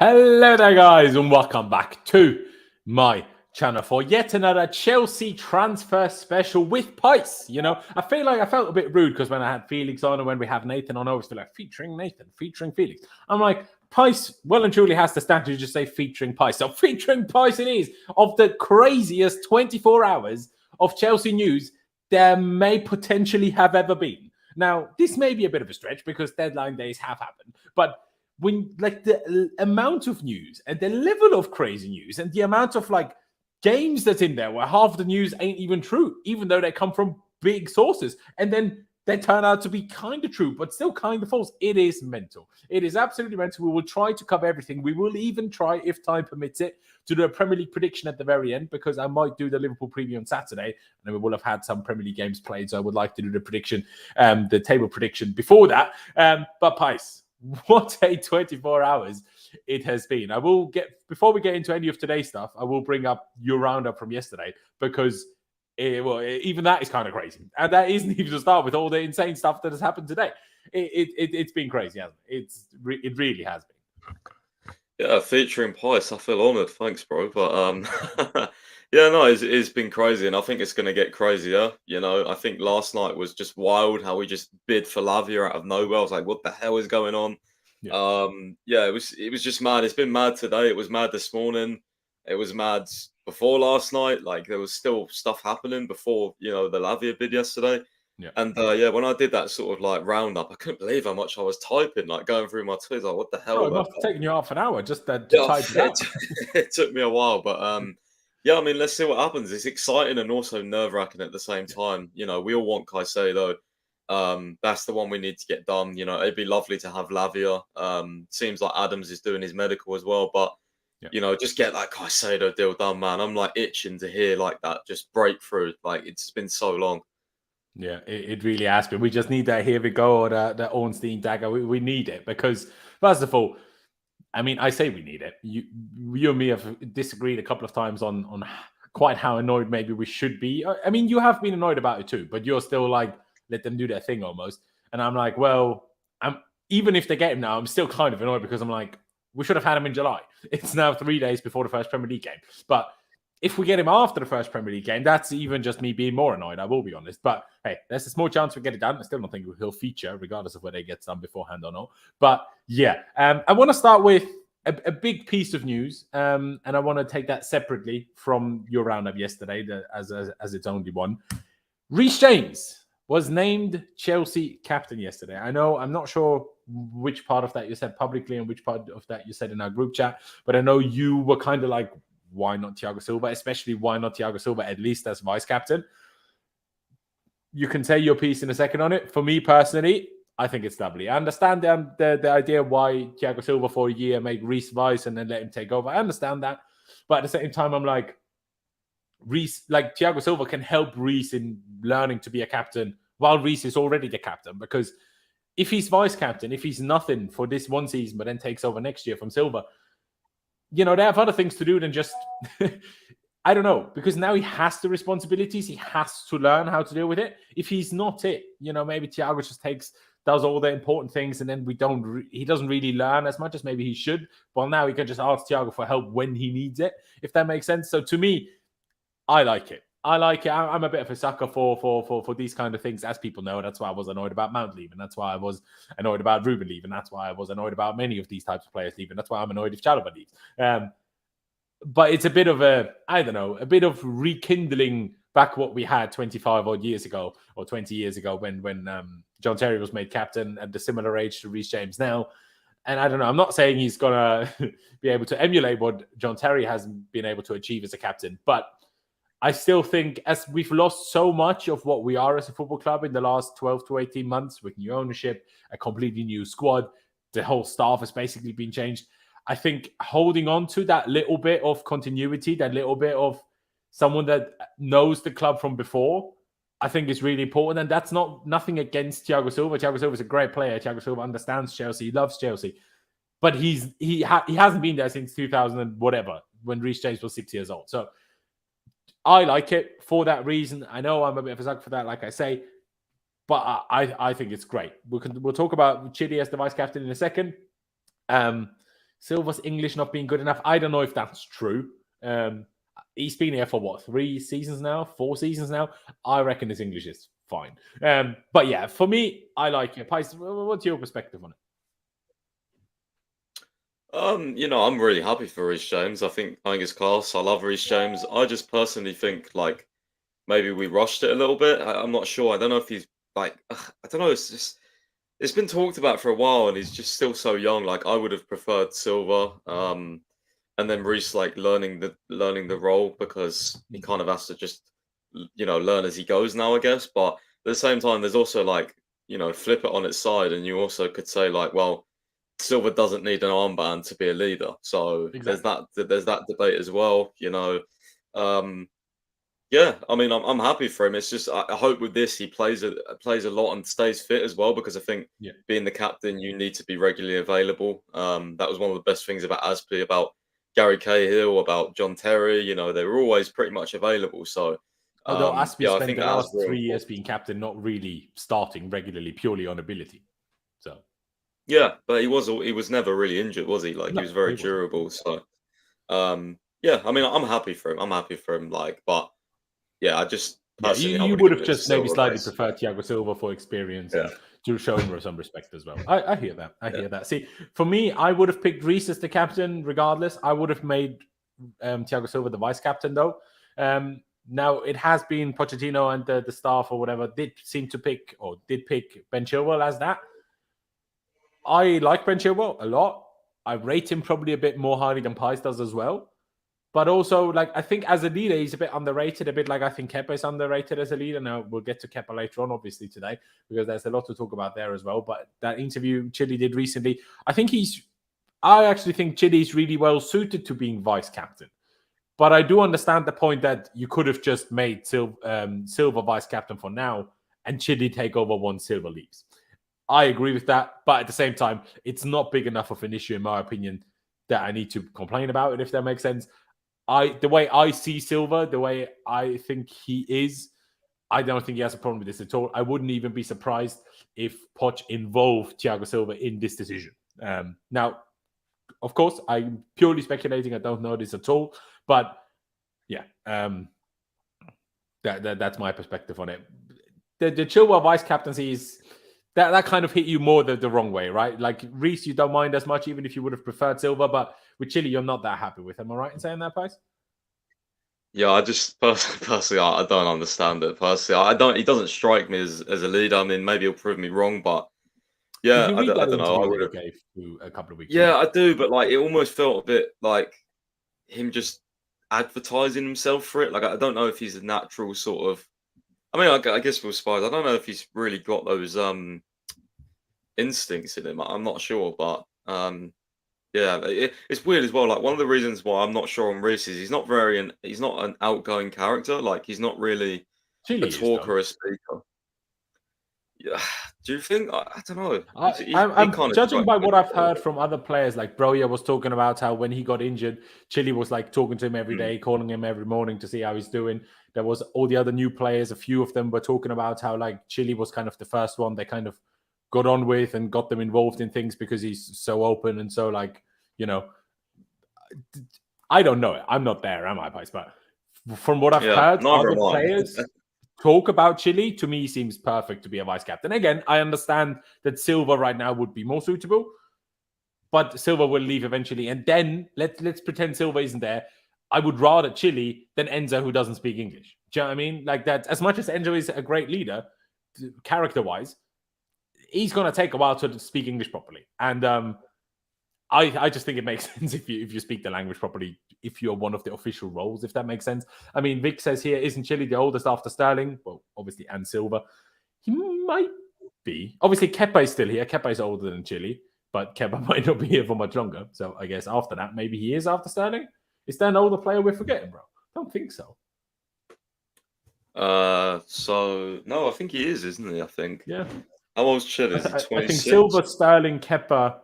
Hello there, guys, and welcome back to my channel for yet another Chelsea transfer special with Pys. You know, I feel like I felt a bit rude because when I had Felix on and when we have Nathan on, I always feel like featuring Nathan, featuring Felix. I'm like, Pys well and truly has the standard to just say featuring Pys. So featuring Pys it is of the craziest 24 hours of Chelsea news there may potentially have ever been. Now, this may be a bit of a stretch because deadline days have happened, but when like the amount of news and the level of crazy news and the amount of like games that's in there where half the news ain't even true, even though they come from big sources, and then they turn out to be kind of true, but still kind of false. It is mental. It is absolutely mental. We will try to cover everything. We will even try, if time permits it, to do a Premier League prediction at the very end, because I might do the Liverpool preview on Saturday, and then we will have had some Premier League games played. So I would like to do the prediction, the table prediction before that. But Pys, what a 24 hours it has been. I will get, before we get into any of today's stuff, I will bring up your roundup from yesterday, because even that is kind of crazy. And that isn't even to start with all the insane stuff that has happened today. It's been crazy, hasn't it? It really has been. Yeah, featuring Pys, I feel honoured. Thanks, bro. But yeah, no, it's been crazy, and I think it's going to get crazier. You know, I think last night was just wild how we just bid for Lavia out of nowhere. I was like, what the hell is going on? Yeah, it was just mad. It's been mad today. It was mad this morning. It was mad before last night. Like, there was still stuff happening before, you know, the Lavia bid yesterday. Yeah. And yeah, when I did that sort of like roundup, I couldn't believe how much I was typing, like going through my tweets. Like, what the hell? Oh, it must have taken you half an hour just to type it out. It took me a while, but yeah, I mean, let's see what happens. It's exciting and also nerve-wracking at the same time. You know, we all want Caicedo. That's the one we need to get done. You know, it'd be lovely to have Lavia. Seems like Adams is doing his medical as well, but you know, just get that Caicedo deal done, man. I'm like itching to hear like that just breakthrough. Like, it's been so long. Yeah, it really has been. We just need that here we go, or the Ornstein dagger. We need it, because first of all, I mean, I say we need it. You and me have disagreed a couple of times on quite how annoyed maybe we should be. I mean, you have been annoyed about it too, but you're still like, let them do their thing almost. And I'm like, well, even if they get him now, I'm still kind of annoyed, because I'm like, we should have had him in July. It's now 3 days before the first Premier League game. But if we get him after the first Premier League game, that's even just me being more annoyed, I will be honest. But hey, there's a small chance we get it done. I still don't think he'll feature, regardless of whether it gets done beforehand or not. But yeah, I want to start with a big piece of news, and I want to take that separately from your roundup yesterday as its only one. Reece James was named Chelsea captain yesterday. I know, I'm not sure which part of that you said publicly and which part of that you said in our group chat, but I know you were kind of like, why not Thiago Silva? Especially, why not Thiago Silva, at least as vice captain? You can say your piece in a second on it. For me personally, I think it's lovely. I understand the idea why Thiago Silva for a year make Reece vice and then let him take over. I understand that. But at the same time, I'm like, Reece, like Thiago Silva can help Reece in learning to be a captain while Reece is already the captain. Because if he's vice captain, if he's nothing for this one season, but then takes over next year from Silva, you know, they have other things to do than just, I don't know, because now he has the responsibilities. He has to learn how to deal with it. If he's not it, you know, maybe Thiago just does all the important things, and then he doesn't really learn as much as maybe he should. Well, now he can just ask Thiago for help when he needs it, if that makes sense. So to me, I like it. I'm a bit of a sucker for these kind of things, as people know. That's why I was annoyed about Mount leaving. That's why I was annoyed about Ruben leaving. That's why I was annoyed about many of these types of players leaving. That's why I'm annoyed if Chalobah leaves. but it's a bit of a bit of rekindling back what we had 25 odd years ago or 20 years ago when John Terry was made captain at the similar age to Reece James now. And I don't know, I'm not saying he's going to be able to emulate what John Terry has been able to achieve as a captain, but I still think as we've lost so much of what we are as a football club in the last 12 to 18 months with new ownership, a completely new squad, the whole staff has basically been changed. I think holding on to that little bit of continuity, that little bit of someone that knows the club from before, I think is really important. And that's nothing against Thiago Silva. Thiago Silva is a great player. Thiago Silva understands Chelsea. He loves Chelsea. But he hasn't been there since 2000 and whatever, when Reece James was 6 years old. So I like it for that reason. I know I'm a bit of a sucker for that, like I say. But I think it's great. We'll talk about Chile as the vice captain in a second. Silva's English not being good enough. I don't know if that's true. He's been here for 3 seasons now, 4 seasons now. I reckon his English is fine. But yeah, for me, I like it. Pais, what's your perspective on it? You know, I'm really happy for Reece James. I think it's class. I love Reece James. I just personally think like maybe we rushed it a little bit. I'm not sure. I don't know if he's like I don't know. It's been talked about for a while, and he's just still so young. Like I would have preferred Silva. And then Reece like learning the role, because he kind of has to just learn as he goes now, I guess. But at the same time, there's also like flip it on its side, and you also could say like, well, Silva doesn't need an armband to be a leader. So exactly. there's that debate as well. Yeah, I mean, I'm happy for him. It's just I hope with this he plays a lot and stays fit as well, because I think being the captain, you need to be regularly available. That was one of the best things about Azpi, about Gary Cahill, about John Terry. They were always pretty much available. So although Azpi spent the last 3 years being captain, not really starting regularly, purely on ability. So yeah, but he was never really injured, was he? Like he was very durable. So yeah, I mean, I'm happy for him. Like, but yeah, I just personally, you would have just maybe slightly preferred Thiago Silva for experience and to show him some respect as well. I hear that. I hear that. See, for me, I would have picked Reece as the captain regardless. I would have made Thiago Silva the vice captain though. Now it has been Pochettino and the staff or whatever did pick Ben Chilwell as that. I like Ben Chilwell a lot. I rate him probably a bit more highly than Pais does as well. But also, like, I think as a leader, he's a bit underrated, a bit like I think Kepa is underrated as a leader. Now, we'll get to Kepa later on, obviously, today, because there's a lot to talk about there as well. But that interview Chile did recently, I actually think Chile's really well suited to being vice captain. But I do understand the point that you could have just made Silva vice captain for now and Chile take over once Silva leaves. I agree with that. But at the same time, it's not big enough of an issue, in my opinion, that I need to complain about it, if that makes sense. The way I see Silva, the way I think he is, I don't think he has a problem with this at all. I wouldn't even be surprised if Poch involved Thiago Silva in this decision. Now, of course, I'm purely speculating. I don't know this at all. But yeah, that's my perspective on it. The Chilwell vice captaincy is... That kind of hit you more the wrong way, right? Like Reece, you don't mind as much, even if you would have preferred Silva, but with Chile, you're not that happy with him. Am I right in saying that, Pais? Yeah, I just personally, I don't understand it. Personally, He doesn't strike me as a leader. I mean, maybe he'll prove me wrong, but yeah, I don't know. I would have gave a couple of weeks. Yeah, I do, but like it almost felt a bit like him just advertising himself for it. Like I don't know if he's a natural sort of. I mean, I guess with Spies, I don't know if he's really got those instincts in him. I'm not sure, but yeah, it's weird as well. Like one of the reasons why I'm not sure on Reece is he's not an outgoing character. Like he's not really a talker or a speaker. Yeah, do you think? I don't know. I'm judging by what I've heard from other players. Like Broja was talking about how when he got injured, Chile was like talking to him every day, calling him every morning to see how he's doing. There was all the other new players. A few of them were talking about how like Chile was kind of the first one they kind of got on with and got them involved in things because he's so open and so like, I don't know it. I'm not there, am I, Pais? But from what I've heard, other players talk about Chile, to me, seems perfect to be a vice captain. Again, I understand that Silva right now would be more suitable, but Silva will leave eventually. And then let's pretend Silva isn't there. I would rather Chile than Enzo, who doesn't speak English. Do you know what I mean? Like that, as much as Enzo is a great leader, character-wise, he's going to take a while to speak English properly. And I just think it makes sense if you speak the language properly, if you're one of the official roles, if that makes sense. I mean, Vic says here, isn't Chile the oldest after Sterling? Well, obviously, and Silva. He might be. Obviously, Kepa is still here. Kepa is older than Chile, but Kepa might not be here for much longer. So I guess after that, maybe he is after Sterling. Is there an older player we're forgetting, bro? I don't think so. So no, I think he is, isn't he? I think. Yeah. How old's Chile? Is he 26? I think Silva, Sterling, Kepa,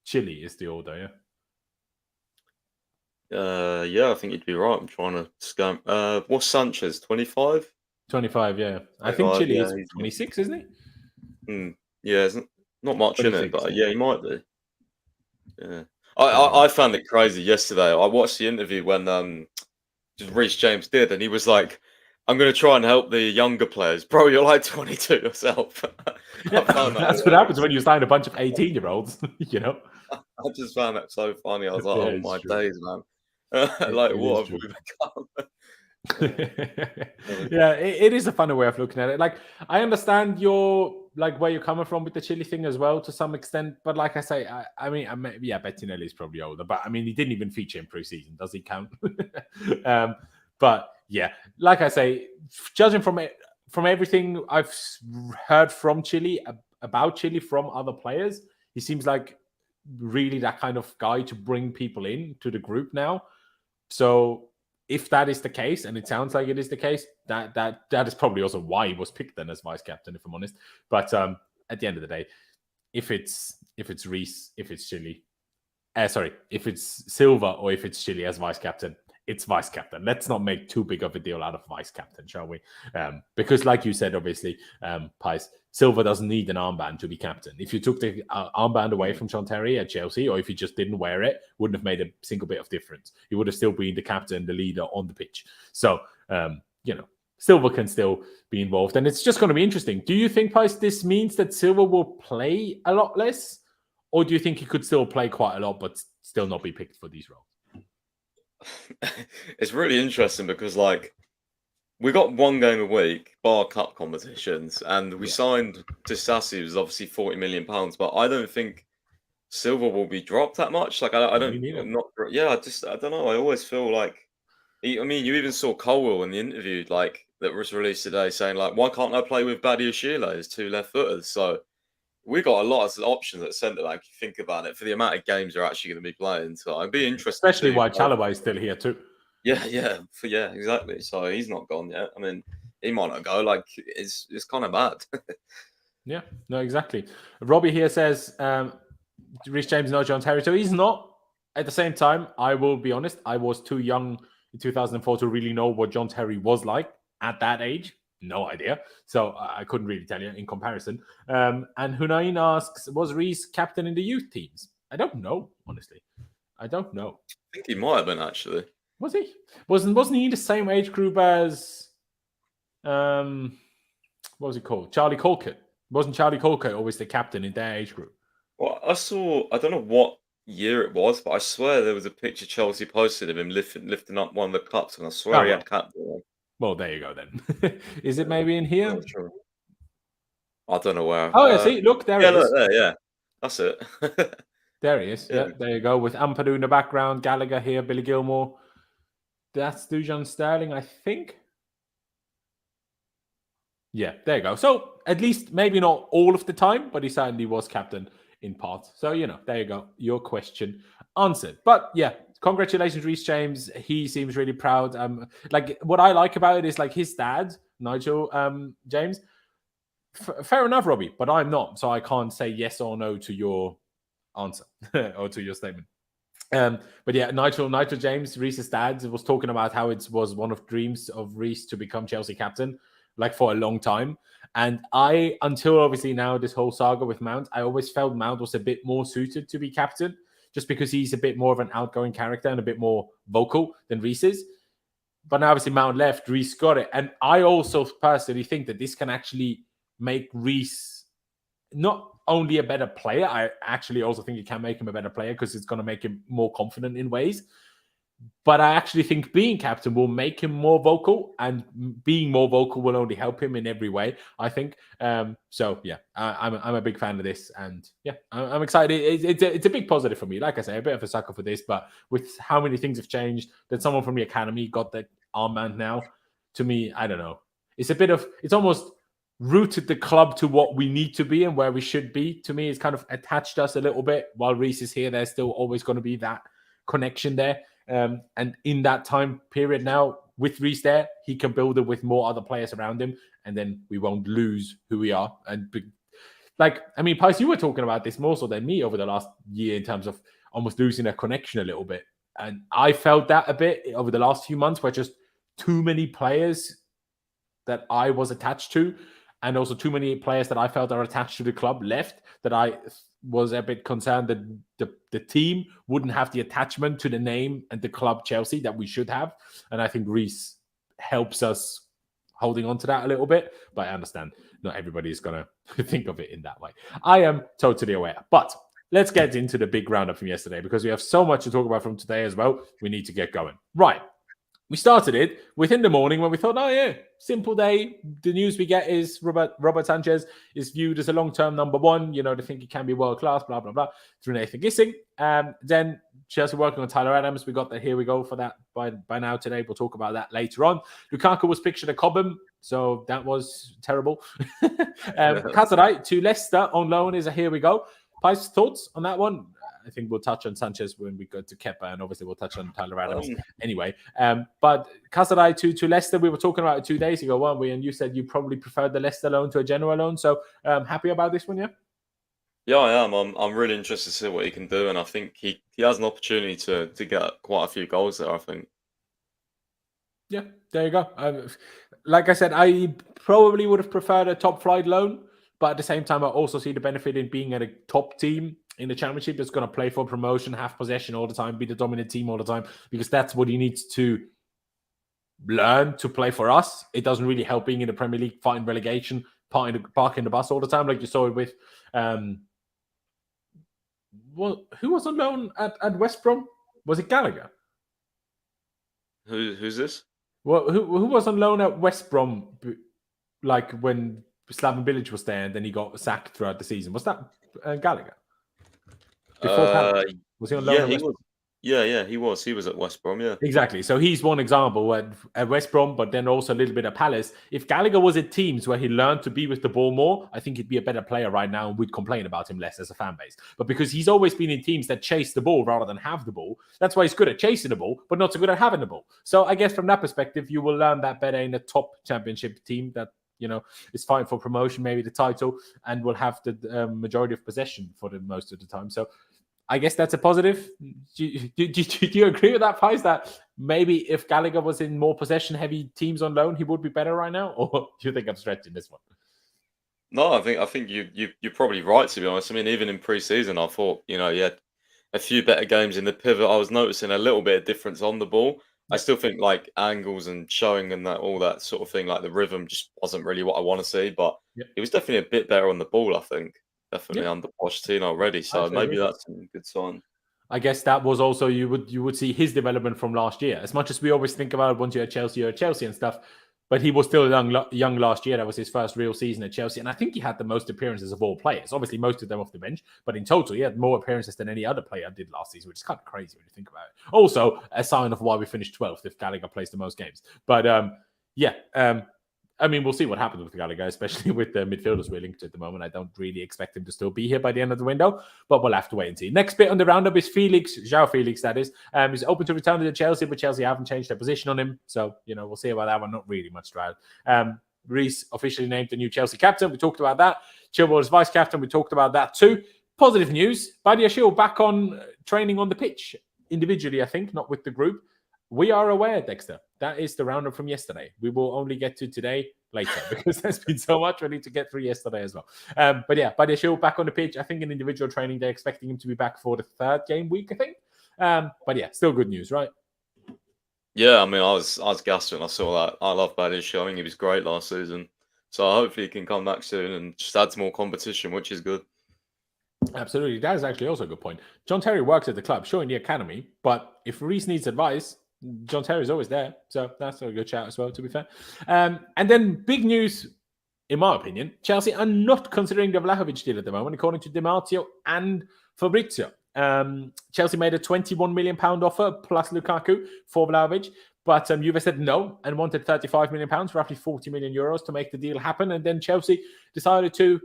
Chile is the order, yeah. Yeah, I think you'd be right. I'm trying to scam. What's Sanchez? 25? 25, yeah. I think Chile is he's 26, isn't he? Yeah, there's not much in it, but yeah, he might be. Yeah. Yeah. I found it crazy yesterday. I watched the interview when Reece James did, and he was like, I'm going to try and help the younger players. Bro, you're like 22 yourself. Yeah, that's what happens when you sign a bunch of 18-year-olds, you know? I just found that so funny. I was like, Yeah, oh my true. days, man. Like, it what is have true. we become? Yeah, it is a funny way of looking at it. Like, I understand where you're coming from with the Chile thing as well to some extent. But like I say, I mean, Bettinelli is probably older. But I mean, he didn't even feature in preseason. Does he count? But yeah, like I say, judging from everything I've heard from Chile, about Chile from other players, he seems like really that kind of guy to bring people in to the group now. So if that is the case, and it sounds like it is the case, that is probably also why he was picked then as vice captain, if I'm honest. But at the end of the day, if it's Reece, if it's Chile, if it's Silva or if it's Chile as vice captain, it's vice captain. Let's not make too big of a deal out of vice captain, shall we? Because like you said, obviously, Pais, Silva doesn't need an armband to be captain. If you took the armband away from John Terry at Chelsea, or if he just didn't wear it, wouldn't have made a single bit of difference. He would have still been the captain, the leader on the pitch. So, Silva can still be involved. And it's just going to be interesting. Do you think, Pais, this means that Silva will play a lot less? Or do you think he could still play quite a lot, but still not be picked for these roles? It's really interesting because, like, we got one game a week, bar cup competitions, and we signed Disasi, who's obviously £40 million, but I don't think Silva will be dropped that much. Like, I don't know. I don't know. I always feel like, I mean, you even saw Colwell in the interview, like, that was released today, saying, like, why can't I play with Badiashile, his two left footers? So we got a lot of options at centre back. If you think about it, for the amount of games they're actually going to be playing. So I'd be interested. Especially while Chalobah is still here too. Yeah, exactly. So he's not gone yet. I mean, he might not go. Like, it's kind of bad. Yeah, no, exactly. Robbie here says, Reece James, no John Terry. So he's not. At the same time, I will be honest, I was too young in 2004 to really know what John Terry was like at that age. No idea. So I couldn't really tell you in comparison. And Hunain asks, was Reece captain in the youth teams? I don't know, honestly. I don't know. I think he might have been, actually. Was he? Wasn't he in the same age group as what was he called? Charlie Colkett. Wasn't Charlie Colkett always the captain in their age group? Well, I don't know what year it was, but I swear there was a picture Chelsea posted of him lifting up one of the cups, and I swear he had captain. Well, there you go then. Is it maybe in here? Not sure. I don't know where. Oh, yeah, see, look, there he is. Look there, yeah. That's it. There he is. Yeah, there you go. With Ampadu in the background, Gallagher here, Billy Gilmore. That's Dujan Sterling, I think. Yeah, there you go. So at least maybe not all of the time, but he certainly was captain in part. So, there you go. Your question answered. But yeah, congratulations, Reece James. He seems really proud. Like, what I like about it is, like, his dad, Nigel James. Fair enough, Robbie, but I'm not. So I can't say yes or no to your answer or to your statement. But yeah, Nigel James, Reece's dad, was talking about how it was one of the dreams of Reece to become Chelsea captain, like, for a long time. And until obviously now this whole saga with Mount, I always felt Mount was a bit more suited to be captain, just because he's a bit more of an outgoing character and a bit more vocal than Reece is. But now obviously Mount left, Reece got it. And I also personally think that this can actually make Reece not only a better player, I actually also think it can make him a better player, because it's going to make him more confident in ways. But I actually think being captain will make him more vocal, and being more vocal will only help him in every way, I think. So yeah, I'm a big fan of this, and yeah, I'm excited. It's a big positive for me. Like I say, a bit of a sucker for this, but with how many things have changed, that someone from the academy got that armband now, to me, I don't know. It's almost rooted the club to what we need to be and where we should be. To me, it's kind of attached us a little bit. While Reece is here, there's still always going to be that connection there. And in that time period now, with Reece there, he can build it with more other players around him, and then we won't lose who we are. And Pys, you were talking about this more so than me over the last year in terms of almost losing a connection a little bit. And I felt that a bit over the last few months, where just too many players that I was attached to, and also too many players that I felt are attached to the club left, that I was a bit concerned that the team wouldn't have the attachment to the name and the club Chelsea that we should have. And I think Reece helps us holding on to that a little bit. But I understand not everybody is going to think of it in that way. I am totally aware. But let's get into the big roundup from yesterday, because we have so much to talk about from today as well. We need to get going. Right. We started it within the morning when we thought, oh yeah, simple day. The news we get is Robert Sanchez is viewed as a long-term number one. You know, they think he can be world-class, blah, blah, blah, through Nathan Gissing. Then Chelsea working on Tyler Adams. We got that. Here we go for that by now today. We'll talk about that later on. Lukaku was pictured at Cobham, so that was terrible. Caicedo to Leicester on loan is a here we go. Pys, thoughts on that one? I think we'll touch on Sanchez when we go to Kepa, and obviously we'll touch on Tyler Adams anyway. But Caicedo to Leicester, we were talking about it 2 days ago, weren't we? And you said you probably preferred the Leicester loan to a Genoa loan. So happy about this one, yeah? Yeah, I am. I'm really interested to see what he can do, and I think he has an opportunity to get quite a few goals there, I think. Yeah, there you go. Like I said, I probably would have preferred a top flight loan, but at the same time, I also see the benefit in being at a top team in the Championship that's going to play for promotion, have possession all the time, be the dominant team all the time, because that's what he needs to learn to play for us. It doesn't really help being in the Premier League, fighting relegation, parking the bus all the time, like you saw it with who was on loan at West Brom? Was it Gallagher? Who's this? Well, who was on loan at West Brom, like when Slaven Bilic was there and then he got sacked throughout the season? Was that Gallagher? Was he on loan? He was. He was at West Brom, yeah. Exactly. So he's one example at West Brom, but then also a little bit at Palace. If Gallagher was at teams where he learned to be with the ball more, I think he'd be a better player right now, and we'd complain about him less as a fan base. But because he's always been in teams that chase the ball rather than have the ball, that's why he's good at chasing the ball, but not so good at having the ball. So I guess from that perspective, you will learn that better in a top Championship team that, you know, is fighting for promotion, maybe the title, and will have the majority of possession for the most of the time. So I guess that's a positive. Do you agree with that, Pys, that maybe if Gallagher was in more possession-heavy teams on loan, he would be better right now? Or do you think I'm stretching this one? No, I think you're probably right, to be honest. I mean, even in pre-season, I thought, you know, he had a few better games in the pivot. I was noticing a little bit of difference on the ball. I still think like angles and showing and that all that sort of thing, like the rhythm just wasn't really what I want to see. But it was definitely a bit better on the ball, I think. Definitely under Pochettino already. So maybe that's a good sign. I guess that was also, you would see his development from last year. As much as we always think about once you're at Chelsea and stuff, but he was still young last year. That was his first real season at Chelsea. And I think he had the most appearances of all players. Obviously, most of them off the bench. But in total, he had more appearances than any other player did last season, which is kind of crazy when you think about it. Also, a sign of why we finished 12th if Gallagher plays the most games. But I mean, we'll see what happens with Gallagher, especially with the midfielders we're linked to at the moment. I don't really expect him to still be here by the end of the window, but we'll have to wait and see. Next bit on the roundup is João Felix, that is. He's open to return to Chelsea, but Chelsea haven't changed their position on him. So, you know, we'll see about that one. Not really much to add. Reece officially named the new Chelsea captain. We talked about that. Chilwell is vice captain. We talked about that too. Positive news. Badiashile back on training on the pitch. Individually, I think, not with the group. We are aware, Dexter. That is the roundup from yesterday. We will only get to today later because there's been so much we need to get through yesterday as well. But yeah, Badiashile back on the pitch. I think in individual training, they're expecting him to be back for the third game week, I think. But yeah, still good news, right? Yeah, I mean, I was gassed when I saw that. I love Badiashile. I think he was great last season. So hopefully he can come back soon and just add some more competition, which is good. Absolutely. That is actually also a good point. John Terry works at the club, sure, in the academy, but if Reece needs advice, John Terry's always there. So that's a good shout as well, to be fair. And then big news, in my opinion, Chelsea are not considering the Vlahovic deal at the moment, according to Di Marzio and Fabrizio. Chelsea made a £21 million offer plus Lukaku for Vlahovic, but Juve said no and wanted £35 million, roughly €40 million to make the deal happen. And then Chelsea decided to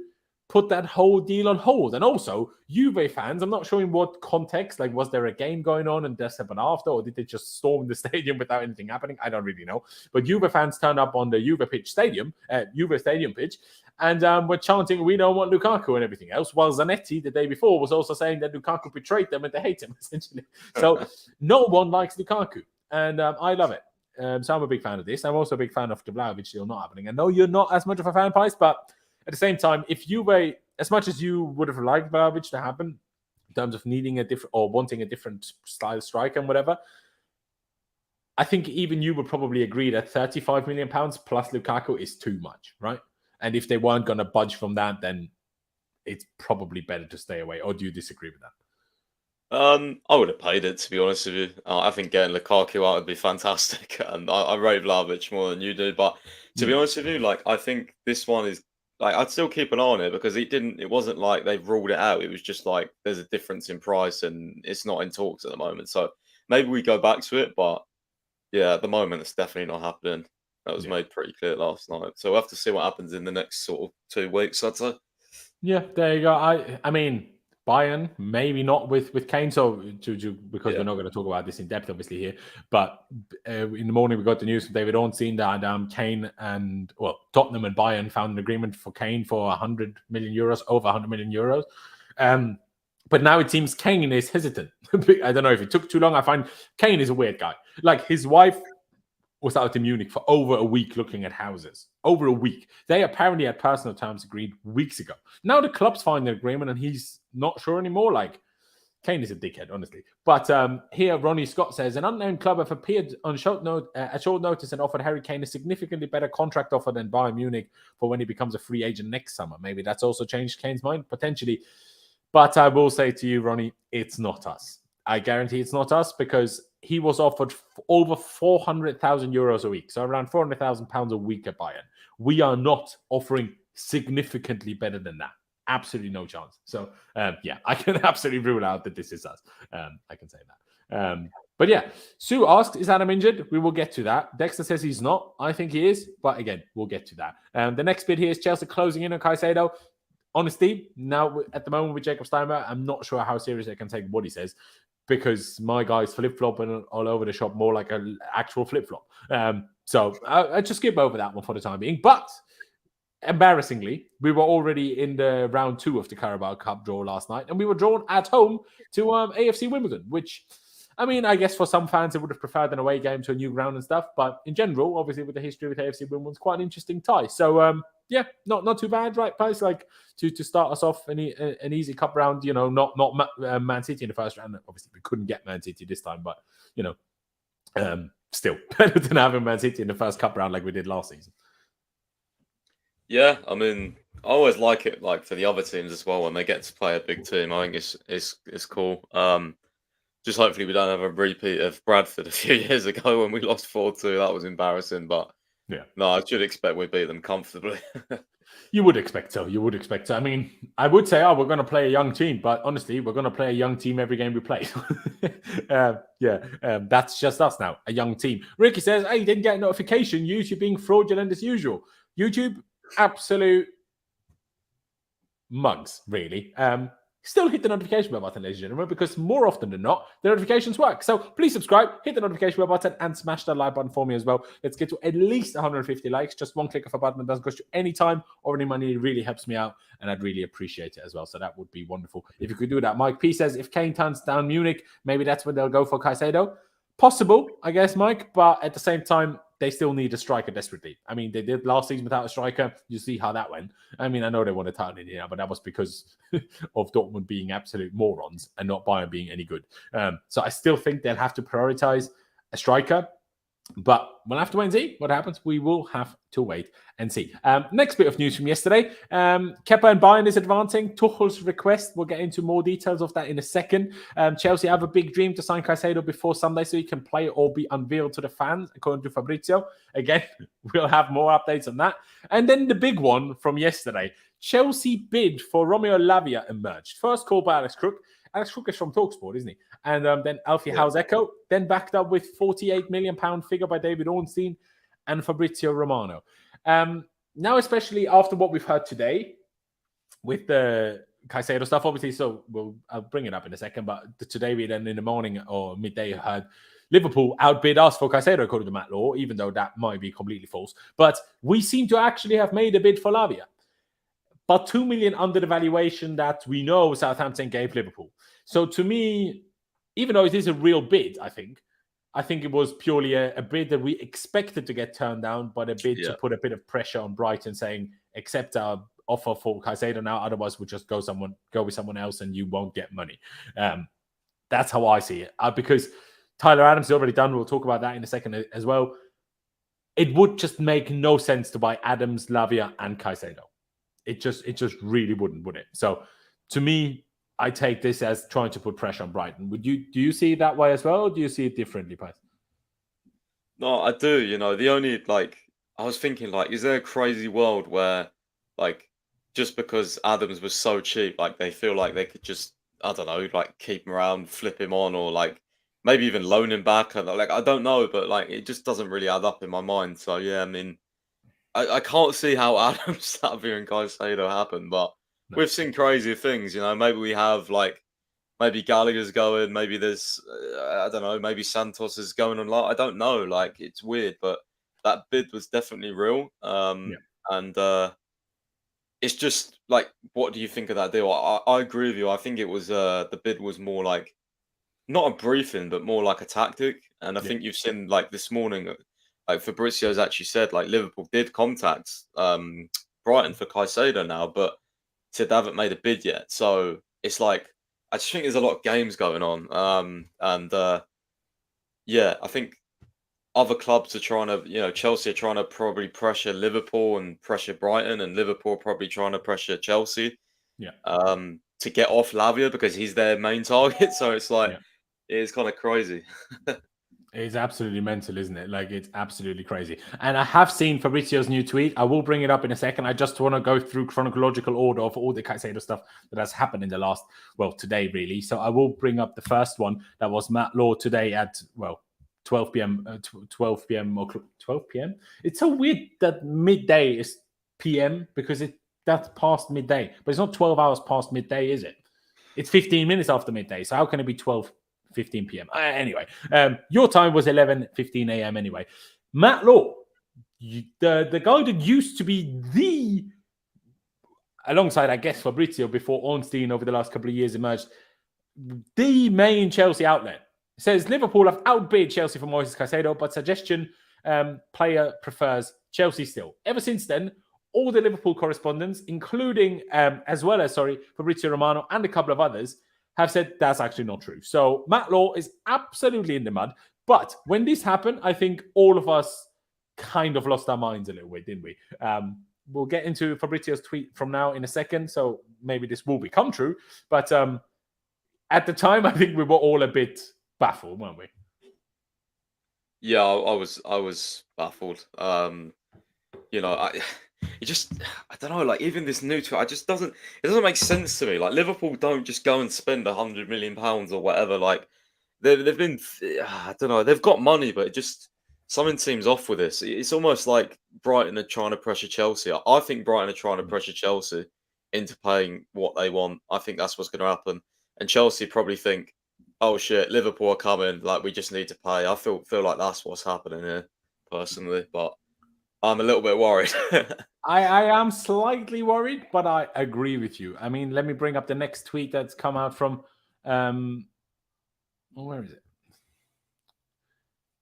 put that whole deal on hold. And also, Juve fans, I'm not sure in what context, like was there a game going on and this happened after, or did they just storm the stadium without anything happening? I don't really know. But Juve fans turned up on the Juve stadium pitch, and were chanting, "We don't want Lukaku," and everything else. While Zanetti, the day before, was also saying that Lukaku betrayed them and they hate him, essentially. So no one likes Lukaku, and I love it. So I'm a big fan of this. I'm also a big fan of the Vlahovic deal not happening. I know you're not as much of a fan, Pies, but at the same time, if you were, as much as you would have liked Vlahovic to happen, in terms of needing a different or wanting a different style striker and whatever, I think even you would probably agree that £35 million plus Lukaku is too much, right? And if they weren't going to budge from that, then it's probably better to stay away. Or do you disagree with that? I would have paid it, to be honest with you. I think getting Lukaku out would be fantastic. And I rate Vlahovic more than you do. But to be honest with you, like, I think this one is, like, I'd still keep an eye on it because it wasn't like they ruled it out. It was just like there's a difference in price and it's not in talks at the moment. So maybe we go back to it. But yeah, at the moment, it's definitely not happening. That was made pretty clear last night. So we'll have to see what happens in the next sort of 2 weeks, I'd say. Yeah, there you go. I mean, Bayern, maybe not with Kane, so because we're not going to talk about this in depth, obviously, here. But in the morning, we got the news from David Ornstein that Kane and, well, Tottenham and Bayern found an agreement for Kane for €100 million, over €100 million. But now it seems Kane is hesitant. I don't know if it took too long. I find Kane is a weird guy. Like, his wife was out in Munich for over a week looking at houses. Over a week. They apparently had personal terms agreed weeks ago. Now the club's find an agreement and he's not sure anymore. Like, Kane is a dickhead, honestly. But here, Ronnie Scott says, an unknown club have appeared on short notice and offered Harry Kane a significantly better contract offer than Bayern Munich for when he becomes a free agent next summer. Maybe that's also changed Kane's mind, potentially. But I will say to you, Ronnie, it's not us. I guarantee it's not us because he was offered over €400,000 a week. So around £400,000 a week at Bayern. We are not offering significantly better than that. Absolutely no chance. So, yeah, I can absolutely rule out that this is us. I can say that. But yeah, Sue asks, is Adam injured? We will get to that. Dexter says he's not. I think he is. But again, we'll get to that. The next bit here is Chelsea closing in on Caicedo. Honestly, now at the moment with Jacob Steinberg, I'm not sure how serious I can take what he says because my guy's flip-flopping all over the shop more like an actual flip-flop. So I just skip over that one for the time being. But embarrassingly, we were already in the round 2 of the Carabao Cup draw last night, and we were drawn at home to AFC Wimbledon, which, I mean, I guess for some fans, they would have preferred an away game to a new ground and stuff. But in general, obviously, with the history with AFC Wimbledon, it's quite an interesting tie. So, yeah, not too bad, right, Pies? Like, to start us off an easy cup round, you know, not Man City in the first round. Obviously, we couldn't get Man City this time, but, you know, still better than having Man City in the first cup round like we did last season. Yeah, I mean, I always like it, like for the other teams as well when they get to play a big team. I think it's cool. Just hopefully we don't have a repeat of Bradford a few years ago when we lost 4-2. That was embarrassing, but yeah, no, I should expect we beat them comfortably. You would expect so. You would expect so. I mean, I would say, we're going to play a young team, but honestly, we're going to play a young team every game we play. That's just us now, a young team. Ricky says, hey, didn't get a notification. YouTube being fraudulent as usual. YouTube, absolute mugs, really. Still hit the notification bell button, ladies and gentlemen, because more often than not, the notifications work. So please subscribe, hit the notification bell button, and smash that like button for me as well. Let's get to at least 150 likes. Just one click of a button. It doesn't cost you any time or any money. It really helps me out, and I'd really appreciate it as well. So that would be wonderful if you could do that. Mike P says, if Kane turns down Munich, maybe that's when they'll go for Caicedo. Possible, I guess, Mike, but at the same time, they still need a striker desperately. I mean, they did last season without a striker. You see how that went. I mean, I know they want to tighten it, but that was because of Dortmund being absolute morons and not Bayern being any good. So I still think they'll have to prioritize a striker. But we'll have to wait and see what happens. We will have to wait and see. Next bit of news from yesterday. Kepa and Bayern is advancing. Tuchel's request. We'll get into more details of that in a second. Chelsea have a big dream to sign Caicedo before Sunday so he can play or be unveiled to the fans, according to Fabrizio. Again, we'll have more updates on that. And then the big one from yesterday. Chelsea bid for Romeo Lavia emerged. First call by Alex Crook. Alex Crook is from TalkSport, isn't he? And then Alfie Howe's echo, then backed up with £48 million figure by David Ornstein and Fabrizio Romano. Now, especially after what we've heard today with the Caicedo stuff, obviously, so I'll bring it up in a second, but today we then in the morning or midday heard Liverpool outbid us for Caicedo, according to Matt Law, even though that might be completely false. But we seem to actually have made a bid for Lavia. But 2 million under the valuation that we know Southampton gave Liverpool. So to me, even though it is a real bid, I think it was purely a bid that we expected to get turned down, but a bid to put a bit of pressure on Brighton, saying, accept our offer for Caicedo now, otherwise we'll just go with someone else and you won't get money. That's how I see it. Because Tyler Adams is already done. We'll talk about that in a second as well. It would just make no sense to buy Adams, Lavia, and Caicedo. It just really wouldn't, would it? So to me, I take this as trying to put pressure on Brighton. Do you see it that way as well, or do you see it differently, Pies? No, I do. The only I was thinking is there a crazy world where just because Adams was so cheap, they feel like they could just, I don't know, keep him around, flip him on, or maybe even loan him back. I don't know, but it just doesn't really add up in my mind. So yeah, I mean, I can't see how Adams, Lavia, and Caicedo happen, but we've seen crazier things. Maybe we have maybe Gallagher's going, maybe there's I don't know, maybe Santos is going on. I don't know. It's weird, but that bid was definitely real. And it's just what do you think of that deal? I agree with you. I think it was the bid was more not a briefing, but more like a tactic. And I think you've seen this morning. Fabrizio's actually said Liverpool did contact Brighton for Caicedo now, but said they haven't made a bid yet. So it's I just think there's a lot of games going on. I think other clubs are trying to, Chelsea are trying to probably pressure Liverpool and pressure Brighton, and Liverpool are probably trying to pressure Chelsea. To get off Lavia because he's their main target. So it's it's kind of crazy. It's absolutely mental, isn't it? It's absolutely crazy. And I have seen Fabrizio's new tweet. I will bring it up in a second. I just want to go through chronological order of all the Caicedo stuff that has happened in the last, today really. So I will bring up the first one that was Matt Law today at, 12 p.m. 12 p.m. or 12 p.m. It's so weird that midday is p.m. because that's past midday. But it's not 12 hours past midday, is it? It's 15 minutes after midday. So how can it be 12:15 p.m. Anyway, your time was 11:15 a.m. anyway. Matt Law, the guy that used to be alongside, I guess, Fabrizio before Ornstein over the last couple of years emerged, the main Chelsea outlet, says Liverpool have outbid Chelsea for Moises Caicedo, but suggestion player prefers Chelsea still. Ever since then, all the Liverpool correspondents, including Fabrizio Romano and a couple of others, have said that's actually not true. So Matt Law is absolutely in the mud. But when this happened, I think all of us kind of lost our minds a little bit, didn't we? We'll get into Fabrizio's tweet from now in a second, so maybe this will become true. But at the time, I think we were all a bit baffled, weren't we? Yeah, I was baffled. I don't know, even this new tweet, it doesn't make sense to me. Liverpool don't just go and spend £100 million or whatever. They've been, I don't know, they've got money, but something seems off with this. It's almost like Brighton are trying to pressure Chelsea. I think Brighton are trying to pressure Chelsea into paying what they want. I think that's what's going to happen. And Chelsea probably think, oh shit, Liverpool are coming. We just need to pay. I feel like that's what's happening here, personally. But I'm a little bit worried. I am slightly worried, but I agree with you. I mean, let me bring up the next tweet that's come out from... where is it?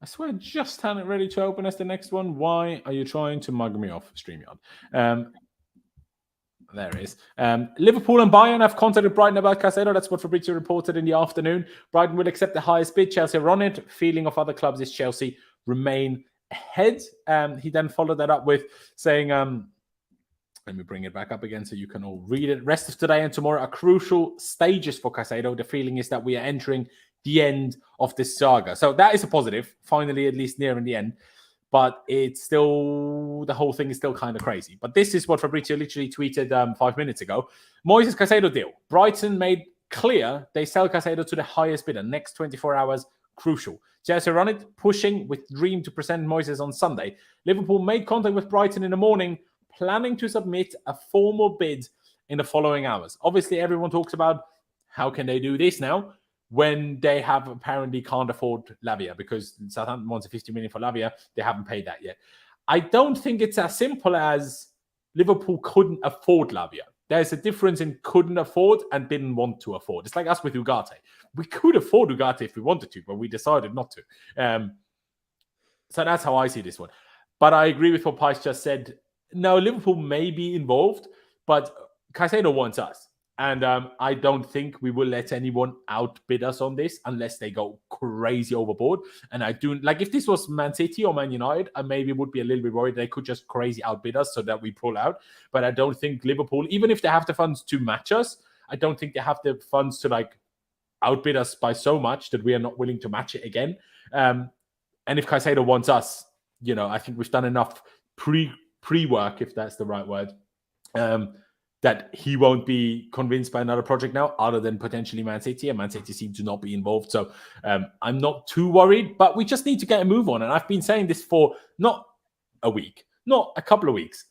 I swear I just had it ready to open as the next one. Why are you trying to mug me off, StreamYard? There it is. Liverpool and Bayern have contacted Brighton about Caicedo. That's what Fabrizio reported in the afternoon. Brighton will accept the highest bid. Chelsea are on it. Feeling of other clubs is Chelsea remain ahead. He then followed that up with saying, let me bring it back up again so you can all read it. Rest of today and tomorrow are crucial stages for Caicedo. The feeling is that we are entering the end of this saga. So that is a positive, finally, at least near in the end. But it's still, the whole thing is still kind of crazy. But this is what Fabrizio literally tweeted 5 minutes ago. Moises Caicedo deal. Brighton made clear they sell Caicedo to the highest bidder. Next 24 hours, crucial. Chelsea run it, pushing with dream to present Moises on Sunday. Liverpool made contact with Brighton in the morning, planning to submit a formal bid in the following hours. Obviously, everyone talks about how can they do this now when they have apparently can't afford Lavia, because Southampton wants a 50 million for Lavia. They haven't paid that yet. I don't think it's as simple as Liverpool couldn't afford Lavia. There's a difference in couldn't afford and didn't want to afford. It's like us with Ugarte. We could afford Ugarte if we wanted to, but we decided not to. So that's how I see this one. But I agree with what Pais just said. No, Liverpool may be involved, but Caicedo wants us. And I don't think we will let anyone outbid us on this unless they go crazy overboard. And I do, like, if this was Man City or Man United, I maybe would be a little bit worried they could just crazy outbid us so that we pull out. But I don't think Liverpool, even if they have the funds to match us, I don't think they have the funds to, like, outbid us by so much that we are not willing to match it again. And if Caicedo wants us, you know, I think we've done enough pre-work, if that's the right word, that he won't be convinced by another project now, other than potentially Man City, and Man City seem to not be involved. So I'm not too worried, but we just need to get a move on. And I've been saying this for not a week, not a couple of weeks.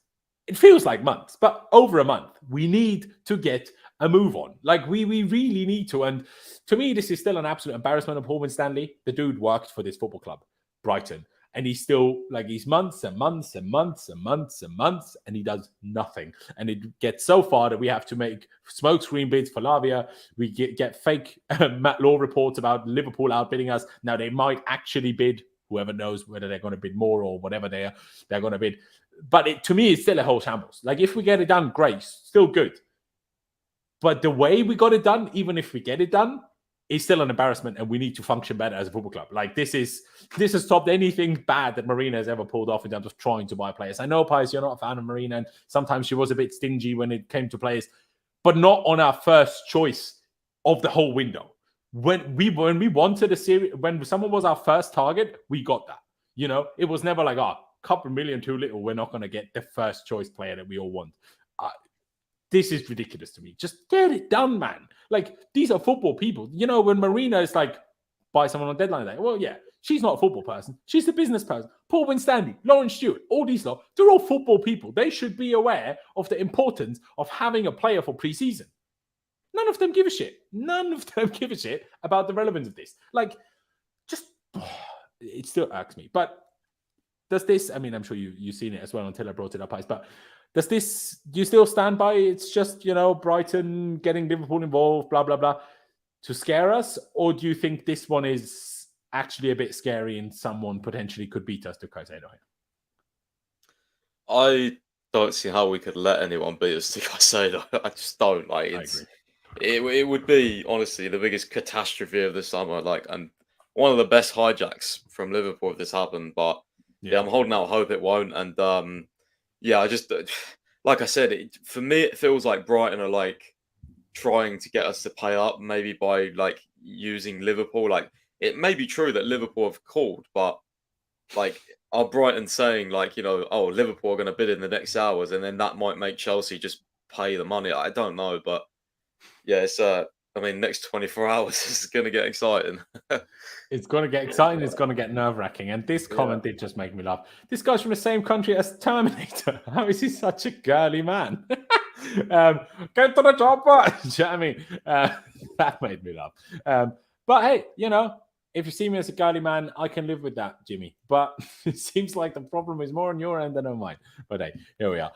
It feels like months, but over a month. We need to get a move on. Like, we really need to. And to me, this is still an absolute embarrassment of Paul Winstanley. The dude worked for this football club, Brighton. And he's still, like, he's months and months and months and months and months, and he does nothing. And it gets so far that we have to make smokescreen bids for Lavia. We get fake Matt Law reports about Liverpool outbidding us. Now, they might actually bid. Whoever knows whether they're going to bid more or whatever they're going to bid. But to me, it's still a whole shambles. Like, if we get it done, great. Still good. But the way we got it done, even if we get it done, is still an embarrassment, and we need to function better as a football club. Like, this has topped anything bad that Marina has ever pulled off in terms of trying to buy players. I know, Pies, you're not a fan of Marina, and sometimes she was a bit stingy when it came to players, but not on our first choice of the whole window. When we wanted a series, when someone was our first target, we got that. You know, it was never like, couple million too little, we're not going to get the first choice player that we all want. This is ridiculous to me. Just get it done, man. Like, these are football people. You know, when Marina is like, buy someone on deadline day. Well, yeah, she's not a football person. She's a business person. Paul Winstanley, Lawrence Stewart, all these lot, they're all football people. They should be aware of the importance of having a player for preseason. None of them give a shit. None of them give a shit about the relevance of this. Like, just, it still irks me. But does this, I mean, I'm sure you've seen it as well until I brought it up, but do you still stand by it's just, you know, Brighton getting Liverpool involved, blah, blah, blah, to scare us? Or do you think this one is actually a bit scary and someone potentially could beat us to Caicedo? I don't see how we could let anyone beat us to Caicedo. I just don't. Like, I agree. It would be, honestly, the biggest catastrophe of the summer. Like, and one of the best hijacks from Liverpool if this happened. But yeah, I'm holding out hope it won't. And yeah, I just, like I said, for me, it feels like Brighton are like trying to get us to pay up, maybe by like using Liverpool. Like, it may be true that Liverpool have called, but like, are Brighton saying like, you know, oh, Liverpool are going to bid in the next hours, and then that might make Chelsea just pay the money? I don't know, but yeah, it's I mean, next 24 hours is going to get exciting. It's going to get exciting. It's going to get nerve-wracking. And this comment did just make me laugh. This guy's from the same country as Terminator. How is he such a girly man? Get to the chopper. Do you know what I mean? That made me laugh. But hey, you know, if you see me as a girly man, I can live with that, Jimmy. But it seems like the problem is more on your end than on mine. But hey, here we are.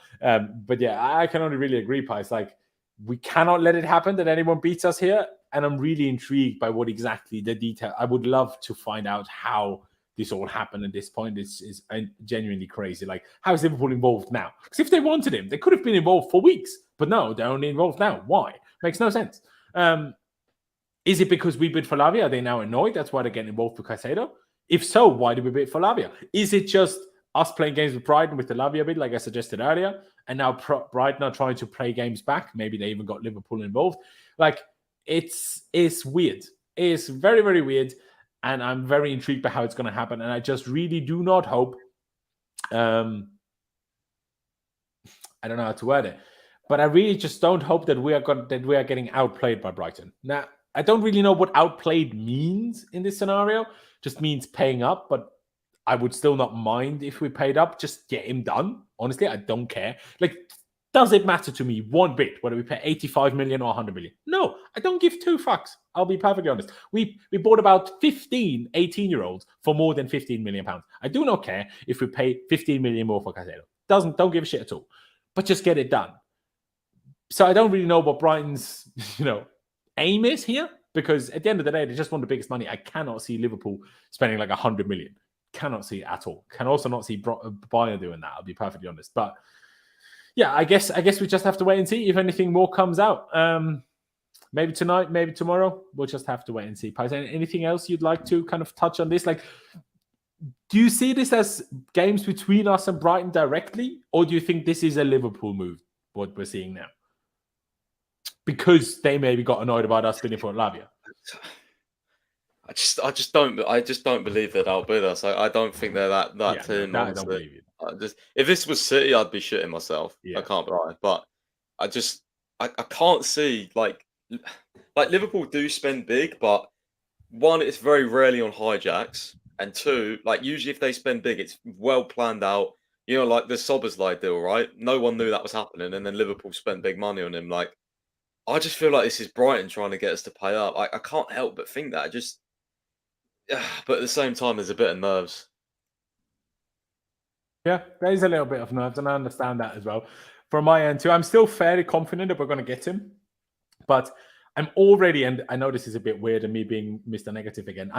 But yeah, I can only really agree, Pies. Like, we cannot let it happen that anyone beats us here. And I'm really intrigued by what exactly the detail. I would love to find out how this all happened at this point. It's genuinely crazy. Like, how is Liverpool involved now? Because if they wanted him, they could have been involved for weeks. But no, they're only involved now. Why? Makes no sense. Is it because we bid for Lavia? Are they now annoyed? That's why they're getting involved for Caicedo? If so, why did we bid for Lavia? Is it just us playing games with Brighton with the Lavia bid, like I suggested earlier, and now Brighton are trying to play games back? Maybe they even got Liverpool involved. Like, it's weird. It's very, very weird, and I'm very intrigued by how it's going to happen. And I just really do not hope. I don't know how to word it, but I really just don't hope that we are getting outplayed by Brighton. Now, I don't really know what outplayed means in this scenario. Just means paying up, but I would still not mind if we paid up. Just get him done. Honestly, I don't care. Like, does it matter to me one bit whether we pay 85 million or 100 million? No, I don't give two fucks. I'll be perfectly honest. We bought about 15 18-year-olds for more than 15 million pounds. I do not care if we pay 15 million more for Caicedo. Don't give a shit at all. But just get it done. So I don't really know what Brighton's, aim is here, because at the end of the day, they just want the biggest money. I cannot see Liverpool spending like 100 million. Cannot see it at all. Can also not see Bayern doing that. I'll be perfectly honest. But yeah, I guess we just have to wait and see if anything more comes out. Maybe tonight, maybe tomorrow. We'll just have to wait and see. Pys, anything else you'd like to kind of touch on this? Like, do you see this as games between us and Brighton directly, or do you think this is a Liverpool move? What we're seeing now, because they maybe got annoyed about us bidding for Lavia. I just don't believe that they'll bid us. I don't think they're that team. I don't believe it. If this was City, I'd be shitting myself. Yeah. I can't lie, but I can't see like Liverpool do spend big, but one, it's very rarely on hijacks, and two, like usually if they spend big, it's well planned out. Like the Szoboszlai deal, right? No one knew that was happening, and then Liverpool spent big money on him. Like, I just feel like this is Brighton trying to get us to pay up. I can't help but think that. But at the same time, there's a bit of nerves. Yeah, there is a little bit of nerves, and I understand that as well. From my end too, I'm still fairly confident that we're going to get him, but I'm already, and I know this is a bit weird, and me being Mr. Negative again.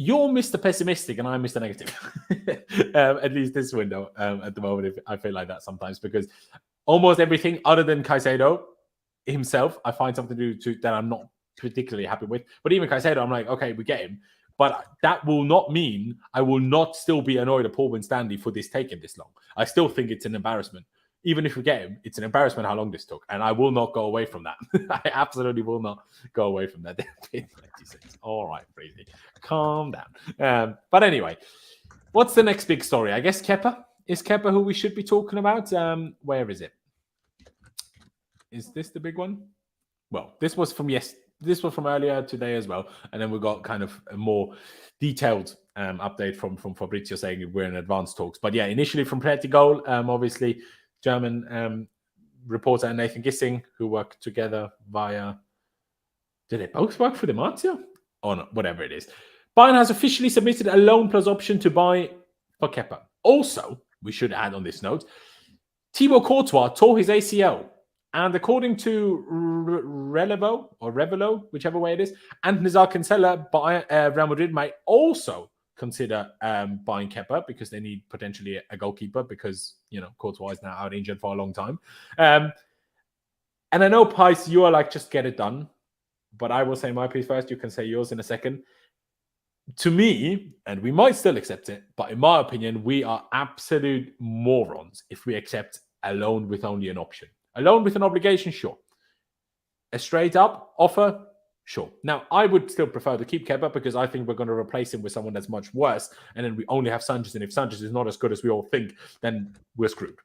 You're Mr. Pessimistic, and I'm Mr. Negative. At least this window at the moment, I feel like that sometimes, because almost everything other than Caicedo himself, I find something to do that I'm not particularly happy with. But even Caicedo, I'm like, okay, we get him. But that will not mean I will not still be annoyed at Paul Stanley for this taking this long. I still think it's an embarrassment. Even if we get him, it's an embarrassment how long this took. And I will not go away from that. I absolutely will not go away from that. 26. All right, Freezy. Calm down. But anyway, what's the next big story? I guess Kepa. Is Kepa who we should be talking about? Where is it? Is this the big one? Well, this was from This was from earlier today as well. And then we got kind of a more detailed update from Fabrizio saying we're in advanced talks. But yeah, initially from Pretty Goal, obviously, German reporter Nathan Gissing, who worked together via... Did they both work for the Marzio? Or not, whatever it is. Bayern has officially submitted a loan plus option to buy for Kepa. Also, we should add on this note, Thibaut Courtois tore his ACL. And according to Revelo, whichever way it is, and Nizar Kinsella, Real Madrid might also consider buying Kepa because they need potentially a goalkeeper because, Courtois is now out injured for a long time. And I know, Pys, you are like, just get it done. But I will say my piece first. You can say yours in a second. To me, and we might still accept it, but in my opinion, we are absolute morons if we accept a loan with only an option. A loan with an obligation, sure. A straight up offer, sure. Now, I would still prefer to keep Kepa because I think we're going to replace him with someone that's much worse. And then we only have Sanchez. And if Sanchez is not as good as we all think, then we're screwed.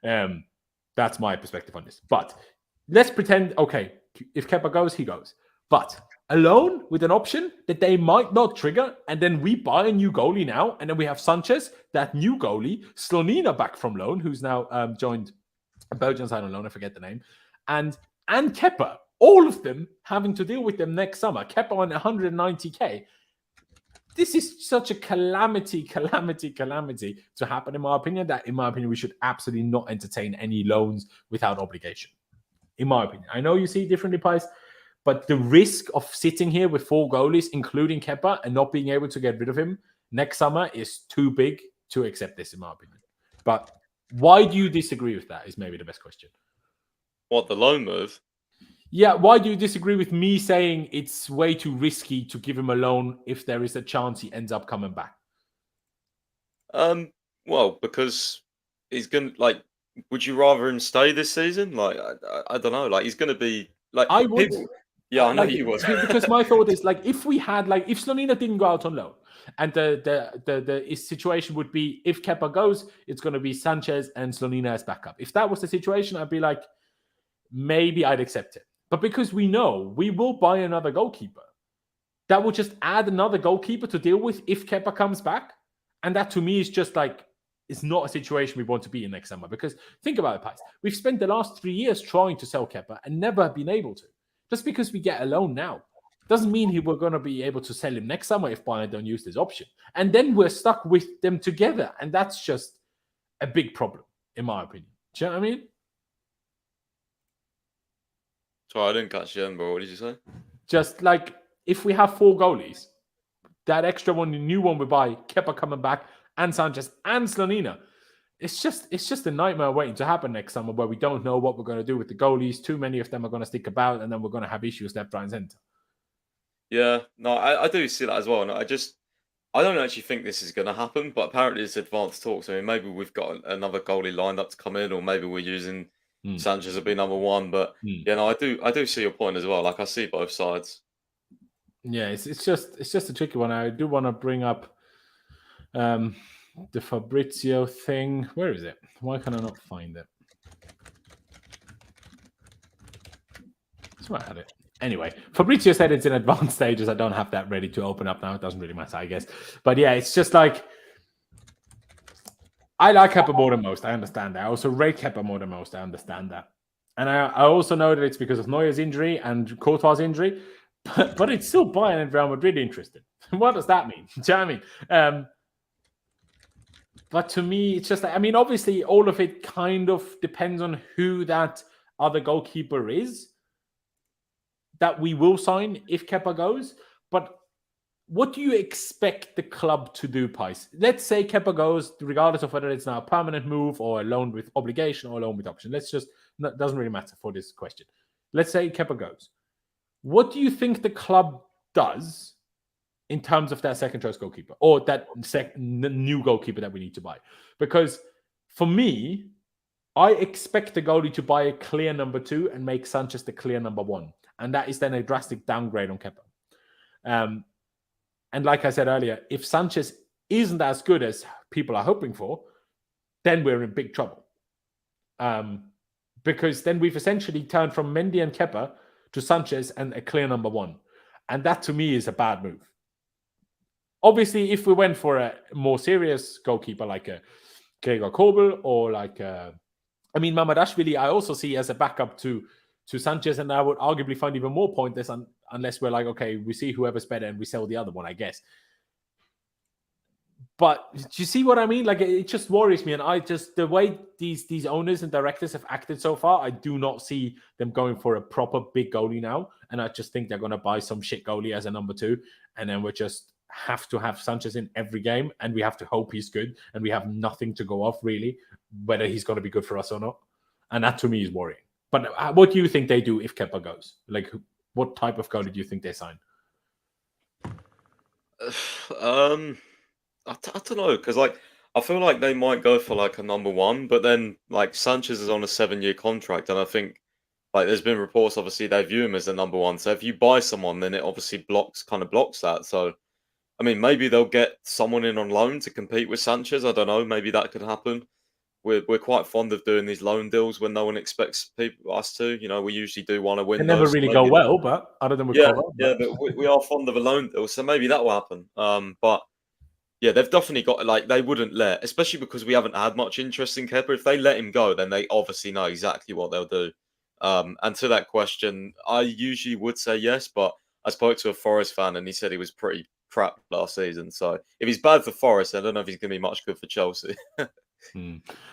That's my perspective on this. But let's pretend, okay, if Kepa goes, he goes. But a loan with an option that they might not trigger, and then we buy a new goalie now, and then we have Sanchez, that new goalie, Slonina back from loan, who's now joined a Belgian side on loan, I forget the name, and Kepa, all of them having to deal with them next summer. Kepa on 190k. This is such a calamity to happen, in my opinion, that, in my opinion, we should absolutely not entertain any loans without obligation. In my opinion. I know you see it differently, Pys, but the risk of sitting here with 4 goalies, including Kepa, and not being able to get rid of him next summer is too big to accept this, in my opinion. But why do you disagree with that is maybe the best question. What, the loan move? Yeah, why do you disagree with me saying it's way too risky to give him a loan if there is a chance he ends up coming back? Well, because he's gonna like. Would you rather him stay this season? Like, I don't know. Like, he's gonna be like I would. people. Yeah, I know Like, you would. because my thought is like if we had like if Slonina didn't go out on loan, and the situation would be if Kepa goes, it's going to be Sanchez and Slonina as backup. If that was the situation, I'd be like, maybe I'd accept it. But because we know we will buy another goalkeeper, that will just add another goalkeeper to deal with if Kepa comes back, and that to me is just like it's not a situation we want to be in next summer. Because think about it, Paz. We've spent the last 3 years trying to sell Kepa and never been able to. Just because we get a loan now doesn't mean we're going to be able to sell him next summer if Bayern don't use this option. And then we're stuck with them together. And that's just a big problem, in my opinion. Do you know what I mean? Sorry, I didn't catch you, bro. What did you say? Just like if we have 4 goalies, that extra one, the new one we buy, Kepa coming back, and Sanchez and Slonina. It's just a nightmare waiting to happen next summer where we don't know what we're going to do with the goalies. Too many of them are going to stick about, and then we're going to have issues left, right, and centre. Yeah, no, I do see that as well. And I don't actually think this is going to happen, but apparently it's advanced talks. I mean, maybe we've got another goalie lined up to come in, or maybe we're using Sanchez to be number one. But yeah, no, I do see your point as well. Like I see both sides. Yeah, it's just a tricky one. I do want to bring up the Fabrizio thing. Where is it? Why can I not find it? That's why I had it. Anyway, Fabrizio said it's in advanced stages. I don't have that ready to open up now. It doesn't really matter, I guess. But yeah, it's just like I like Kepa more than most. I understand that. I also rate Kepa more than most. I understand that. And I also know that it's because of Neuer's injury and Courtois' injury. But it's still Bayern and Real Madrid interested. What does that mean? Do you know what I mean? But to me, it's just, I mean, obviously, all of it kind of depends on who that other goalkeeper is that we will sign if Kepa goes. But what do you expect the club to do, Pais? Let's say Kepa goes, regardless of whether it's now a permanent move or a loan with obligation or a loan with option. Let's just, it doesn't really matter for this question. Let's say Kepa goes. What do you think the club does in terms of that second choice goalkeeper or that new goalkeeper that we need to buy? Because for me, I expect the goalie to buy a clear number 2 and make Sanchez the clear number 1. And that is then a drastic downgrade on Kepa. And like I said earlier, if Sanchez isn't as good as people are hoping for, then we're in big trouble. Because then we've essentially turned from Mendy and Kepa to Sanchez and a clear number 1. And that to me is a bad move. Obviously, if we went for a more serious goalkeeper like a Gregor Kobel or like Mamardashvili, I also see as a backup to Sanchez, and I would arguably find even more pointless unless we're like, okay, we see whoever's better and we sell the other one, I guess. But do you see what I mean? Like, it just worries me. And the way these owners and directors have acted so far, I do not see them going for a proper big goalie now. And I just think they're going to buy some shit goalie as a number 2. And then we just have to have Sanchez in every game. And we have to hope he's good. And we have nothing to go off, really, whether he's going to be good for us or not. And that, to me, is worrying. But what do you think they do if Kepa goes? Like, what type of goalie do you think they sign? I don't know, because like I feel like they might go for like a number 1, but then like Sanchez is on a 7-year contract, and I think like there's been reports obviously they view him as the number 1. So if you buy someone, then it obviously blocks that. So I mean, maybe they'll get someone in on loan to compete with Sanchez. I don't know. Maybe that could happen. We're quite fond of doing these loan deals when no one expects us to. You know, we usually do want to win. They never really go well, but other than but we are fond of a loan deal, so maybe that will happen. But yeah, they've definitely got, like, they wouldn't let, especially because we haven't had much interest in Kepa. If they let him go, then they obviously know exactly what they'll do. And to that question, I usually would say yes, but I spoke to a Forest fan and he said he was pretty crap last season. So if he's bad for Forest, I don't know if he's going to be much good for Chelsea.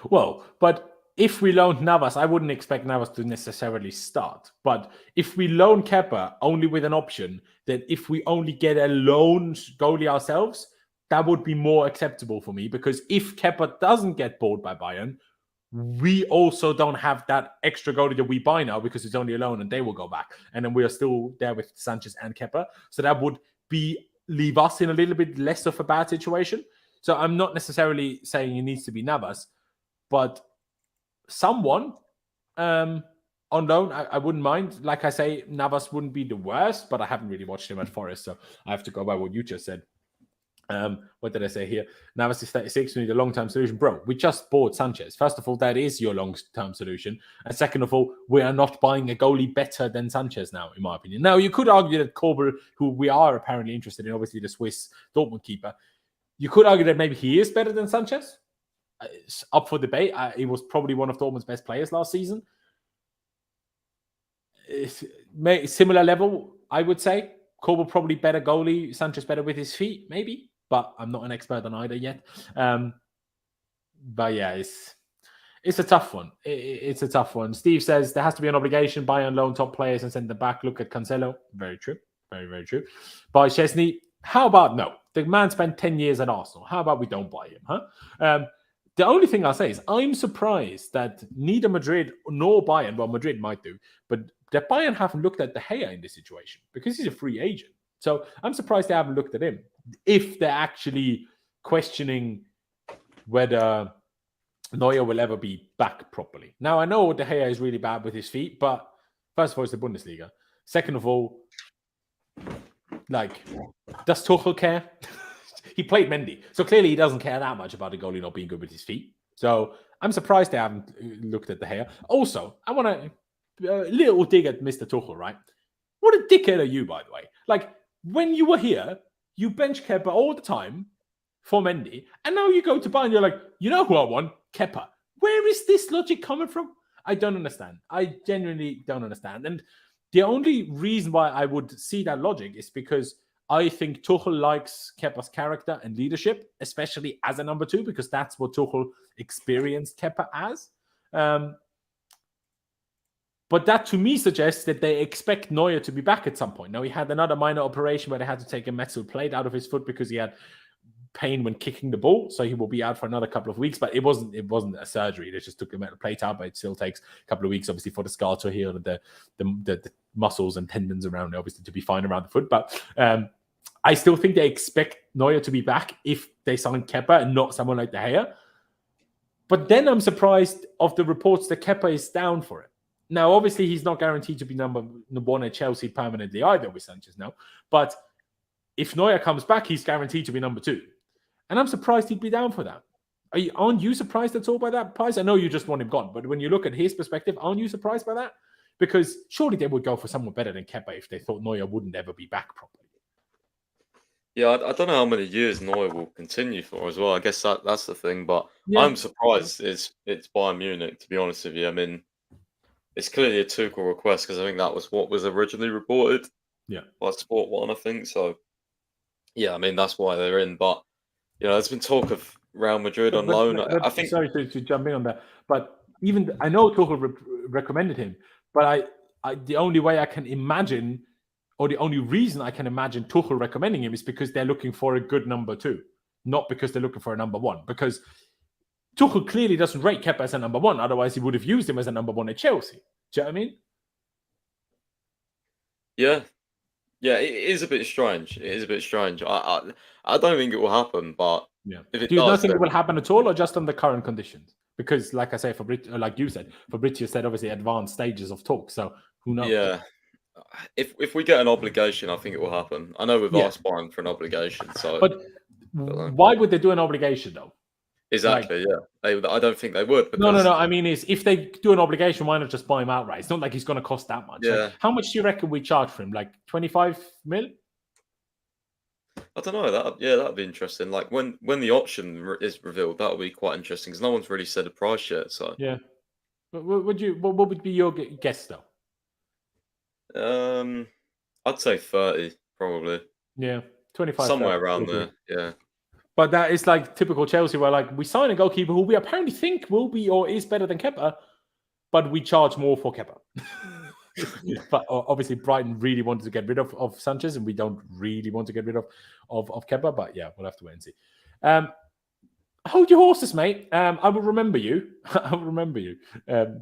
Well, but if we loan Navas, I wouldn't expect Navas to necessarily start. But if we loan Kepa only with an option, then if we only get a loan goalie ourselves, that would be more acceptable for me, because if Kepa doesn't get bought by Bayern, we also don't have that extra goalie that we buy now because it's only a loan and they will go back. And then we are still there with Sanchez and Kepa. So that would leave us in a little bit less of a bad situation. So I'm not necessarily saying it needs to be Navas, but someone on loan, I wouldn't mind. Like I say, Navas wouldn't be the worst, but I haven't really watched him at Forest, so I have to go by what you just said. What did I say here? Navas is 36. We need a long-term solution. Bro, we just bought Sanchez. First of all, that is your long-term solution. And second of all, we are not buying a goalie better than Sanchez now, in my opinion. Now, you could argue that Kobel, who we are apparently interested in, obviously the Swiss Dortmund keeper, you could argue that maybe he is better than Sanchez. It's up for debate. He was probably one of Dortmund's best players last season. Similar level, I would say. Kobel probably better goalie. Sanchez better with his feet, maybe. But I'm not an expert on either yet. But yeah, it's a tough one. It's a tough one. Steve says there has to be an obligation, buy and loan top players and send them back. Look at Cancelo. Very true. Very, very true. Buy Chesney. How about no? The man spent 10 years at Arsenal. How about we don't buy him, huh? The only thing I'll say is I'm surprised that neither Madrid nor Bayern, well, Madrid might do, but that Bayern haven't looked at De Gea in this situation because he's a free agent. So I'm surprised they haven't looked at him if they're actually questioning whether Neuer will ever be back properly. Now, I know De Gea is really bad with his feet, but first of all, it's the Bundesliga. Second of all, like, does Tuchel care? He played Mendy. So clearly he doesn't care that much about the goalie not being good with his feet. So I'm surprised they haven't looked at De Gea. Also, I want to a little dig at Mr. Tuchel, right? What a dickhead are you, by the way? Like, when you were here, you bench Kepa all the time for Mendy, and now you go to Bayern, you're like, you know who I want? Kepa. Where is this logic coming from? I don't understand. I genuinely don't understand. And the only reason why I would see that logic is because I think Tuchel likes Kepa's character and leadership, especially as a number 2, because that's what Tuchel experienced Kepa as. But that to me suggests that they expect Neuer to be back at some point. Now, he had another minor operation where they had to take a metal plate out of his foot because he had pain when kicking the ball. So he will be out for another couple of weeks, but it wasn't a surgery. They just took the metal plate out, but it still takes a couple of weeks, obviously, for the scar to heal and the muscles and tendons around it, obviously, to be fine around the foot. But I still think they expect Neuer to be back if they sign Kepa and not someone like De Gea. But then I'm surprised of the reports that Kepa is down for it. Now, obviously, he's not guaranteed to be number 1 at Chelsea permanently either with Sanchez now. But if Neuer comes back, he's guaranteed to be number 2. And I'm surprised he'd be down for that. Aren't you surprised at all by that, Pies? I know you just want him gone, but when you look at his perspective, aren't you surprised by that? Because surely they would go for someone better than Kepa if they thought Neuer wouldn't ever be back properly. Yeah, I don't know how many years Neuer will continue for as well. I guess that's the thing, but yeah. I'm surprised it's Bayern Munich, to be honest with you. I mean, it's clearly a Tuchel request because I think that was what was originally reported by Sport 1, I think. So, yeah, I mean, that's why they're in. But, you know, there's been talk of Real Madrid on loan. I think. Sorry to jump in on that. But even I know Tuchel recommended him, but I the only way I can imagine, or the only reason I can imagine Tuchel recommending him is because they're looking for a good number 2, not because they're looking for a number 1. Because Tuchel clearly doesn't rate Kepa as a number 1. Otherwise, he would have used him as a number 1 at Chelsea. Do you know what I mean? Yeah. Yeah, it is a bit strange. It is a bit strange. I don't think it will happen, but if it do you does, not think it will happen at all, or just under current conditions? Because, like I say, like you said, Fabrizio said, obviously advanced stages of talk. So who knows? Yeah. If we get an obligation, I think it will happen. I know we've asked Bayern for an obligation. So, but why would they do an obligation though? Exactly, I don't think they would. Because... No. I mean, if they do an obligation, why not just buy him outright? It's not like he's going to cost that much. Yeah. Like, how much do you reckon we charge for him? Like 25 mil? I don't know. That'd be interesting. Like when the option is revealed, that'll be quite interesting because no one's really said a price yet. So yeah. What would be your guess though? I'd say 30 probably. Yeah, 25. Somewhere around there. Yeah. But that is like typical Chelsea, where like we sign a goalkeeper who we apparently think will be or is better than Kepa, but we charge more for Kepa. But obviously, Brighton really wanted to get rid of Sanchez, and we don't really want to get rid of Kepa. But yeah, we'll have to wait and see. Hold your horses, mate. I will remember you. I will remember you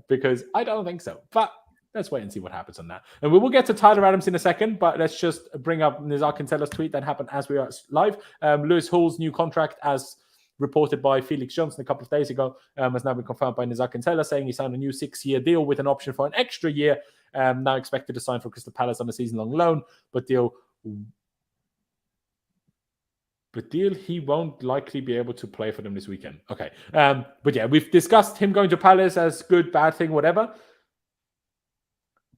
because I don't think so. But let's wait and see what happens on that. And we will get to Tyler Adams in a second, but let's just bring up Nizar Kintella's tweet that happened as we are live. Lewis Hall's new contract, as reported by Felix Johnson a couple of days ago, has now been confirmed by Nizar Kintella, saying he signed a new 6-year deal with an option for an extra year. Now expected to sign for Crystal Palace on a season-long loan, but he won't likely be able to play for them this weekend. Okay. But yeah, we've discussed him going to Palace as good, bad thing, whatever.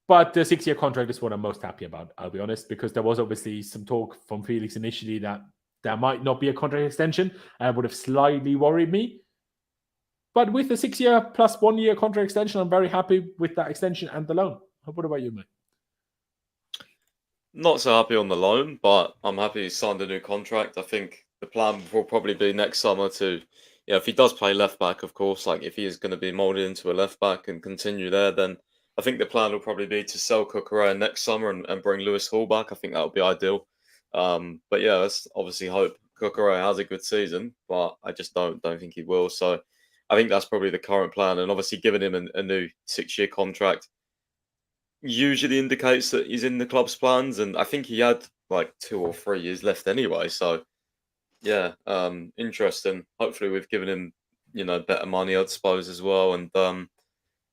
But the 6-year contract is what I'm most happy about, I'll be honest, because there was obviously some talk from Felix initially that there might not be a contract extension. And would have slightly worried me. But with the 6-year plus 1-year contract extension, I'm very happy with that extension and the loan. What about you, mate? Not so happy on the loan, but I'm happy he signed a new contract. I think the plan will probably be next summer to, if he does play left back, of course, like if he is going to be molded into a left back and continue there, then I think the plan will probably be to sell Cucurella next summer and bring Lewis Hall back. I think that would be ideal. But yeah, let's obviously hope Cucurella has a good season, but I just don't think he will. So I think that's probably the current plan, and obviously giving him a new 6-year contract usually indicates that he's in the club's plans, and I think he had like 2 or 3 years left anyway. So yeah, interesting. Hopefully we've given him, better money, I suppose, as well. And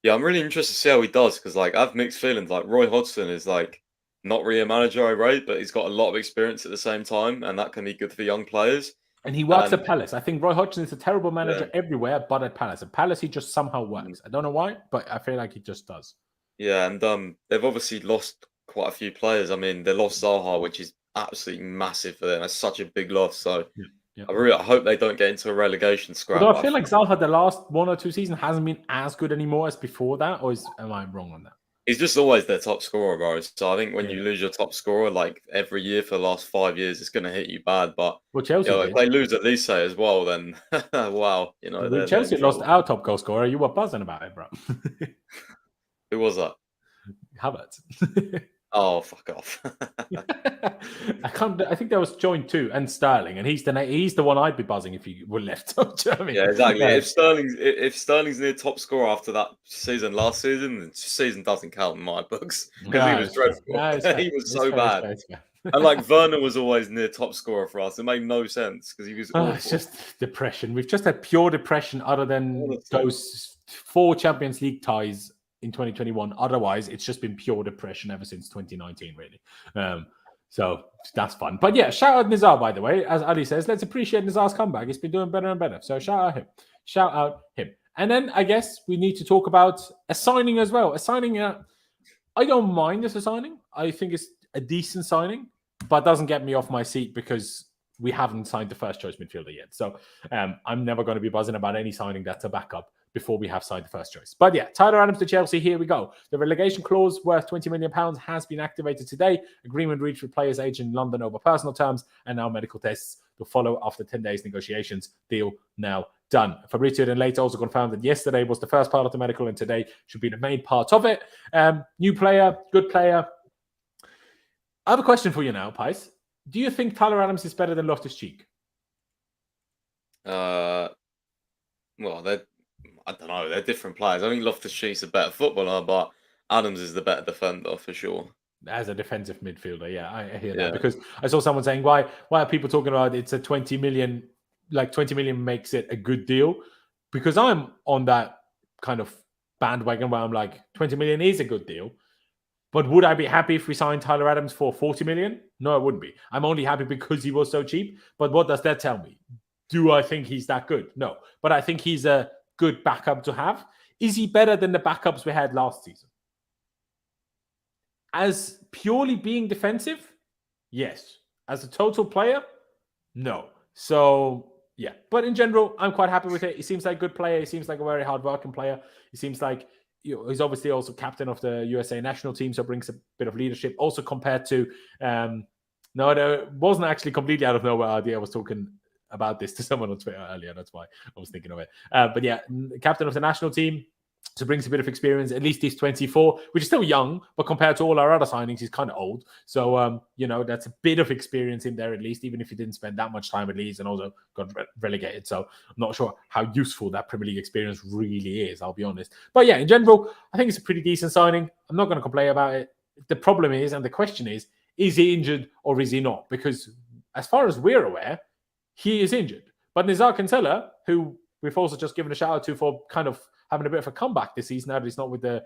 yeah, I'm really interested to see how he does, because like I have mixed feelings. Like Roy Hodgson is like not really a manager I rate, but he's got a lot of experience at the same time, and that can be good for young players. And he works at Palace. I think Roy Hodgson is a terrible manager everywhere, but at Palace. At Palace, he just somehow works. I don't know why, but I feel like he just does. Yeah, and they've obviously lost quite a few players. I mean, they lost Zaha, which is absolutely massive for them. That's such a big loss. So I hope they don't get into a relegation scrap. Although I feel like Zaha, the last 1 or 2 seasons, hasn't been as good anymore as before that, or am I wrong on that? He's just always their top scorer, bro. So I think when you lose your top scorer, like every year for the last 5 years, it's going to hit you bad. But Chelsea if they lose Elise as well, then wow, Chelsea lost our top goal scorer. You were buzzing about it, bro. Who was that? Havertz. Oh, fuck off. I think there was joint too, and Sterling, and he's the one I'd be buzzing if he were left. Do you know what I mean? Yeah, exactly. If Sterling's near top scorer after that season, last season, the season doesn't count in my books, because he was dreadful. He was so bad. And like Werner was always near top scorer for us. It made no sense because he was awful. It's just depression. We've just had pure depression other than those 4 Champions League ties in 2021. Otherwise, it's just been pure depression ever since 2019, really. So that's fun. But yeah, shout out Nizar, by the way. As Ali says, let's appreciate Nizar's comeback. It's been doing better and better. So shout out him. And then I guess we need to talk about a signing as well. A signing, I don't mind as a signing. I think it's a decent signing, but doesn't get me off my seat because we haven't signed the first choice midfielder yet. So I'm never going to be buzzing about any signing that's a backup before we have signed the first choice. But yeah, Tyler Adams to Chelsea, here we go. The relegation clause worth £20 million has been activated today. Agreement reached with players' agent in London over personal terms, and now medical tests will follow after 10 days negotiations. Deal now done. Fabrizio then later also confirmed that yesterday was the first part of the medical, and today should be the main part of it. New player, good player. I have a question for you now, Pais. Do you think Tyler Adams is better than Loftus-Cheek? Well, I don't know. They're different players. I think Loftus-Cheek's a better footballer, but Adams is the better defender for sure. As a defensive midfielder, yeah, I hear that. Because I saw someone saying, why are people talking about it's a 20 million, like 20 million makes it a good deal? Because I'm on that kind of bandwagon where I'm like, 20 million is a good deal. But would I be happy if we signed Tyler Adams for 40 million? No, I wouldn't be. I'm only happy because he was so cheap. But what does that tell me? Do I think he's that good? No. But I think he's a good backup to have. Is he better than the backups we had last season? As purely being defensive? Yes. As a total player? No. So, yeah. But in general, I'm quite happy with it. He seems like a good player. He seems like a very hard-working player. He seems like he's obviously also captain of the USA national team, so brings a bit of leadership. Also compared to, no, it wasn't actually completely out of nowhere idea. I was talking about this to someone on Twitter earlier. That's why I was thinking of it. But yeah, captain of the national team. So brings a bit of experience. At least he's 24, which is still young, but compared to all our other signings, he's kind of old. So, that's a bit of experience in there at least, even if he didn't spend that much time at Leeds and also got relegated. So I'm not sure how useful that Premier League experience really is, I'll be honest. But yeah, in general, I think it's a pretty decent signing. I'm not going to complain about it. The problem is, and the question is he injured or is he not? Because as far as we're aware, he is injured. But Nizar Kinsella, who we've also just given a shout out to for kind of having a bit of a comeback this season now that he's not with the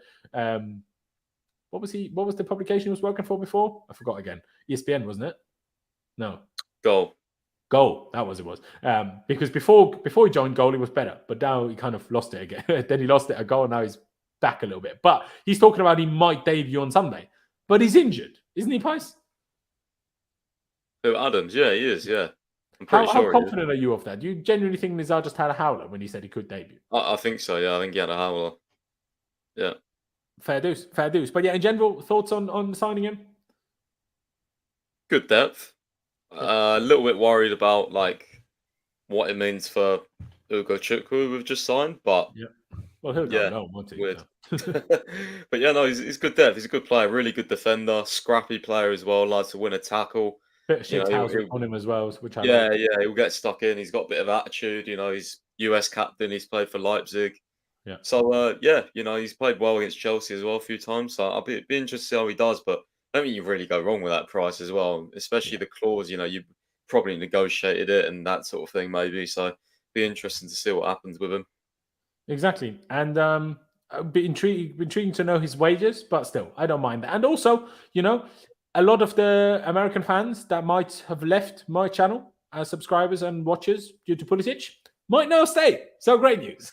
what was the publication he was working for before? I forgot again. ESPN, wasn't it? No. Goal. That was it. Because before he joined Goal, he was better, but now he kind of lost it again. Then he lost it a goal, and now he's back a little bit. But he's talking about he might debut on Sunday, but he's injured, isn't he, Pice? Oh, Adams, yeah, he is. Yeah, I'm pretty sure. How confident are you of that? Do you genuinely think Nizar just had a howler when he said he could debut? I think so. Yeah, I think he had a howler. Yeah. Fair dues. But yeah, in general, thoughts on signing him? Good depth. A little bit worried about what it means for Ugochukwu we've just signed, but yeah. Well, he'll go no, won't he? Weird. But yeah, no, he's good depth. He's a good player, really good defender, scrappy player as well. Likes to win a tackle. Bit of shit on him as well, which I like. He'll get stuck in. He's got a bit of attitude. He's US captain. He's played for Leipzig. Yeah. So he's played well against Chelsea as well a few times. So I'll be interested to see how he does. But I don't think you really go wrong with that price as well, especially the clause. You probably negotiated it and that sort of thing, maybe. So be interesting to see what happens with him. Exactly, and it'd be intriguing to know his wages, but still, I don't mind that. And also, a lot of the American fans that might have left my channel as subscribers and watchers due to Pulisic might now stay. So great news.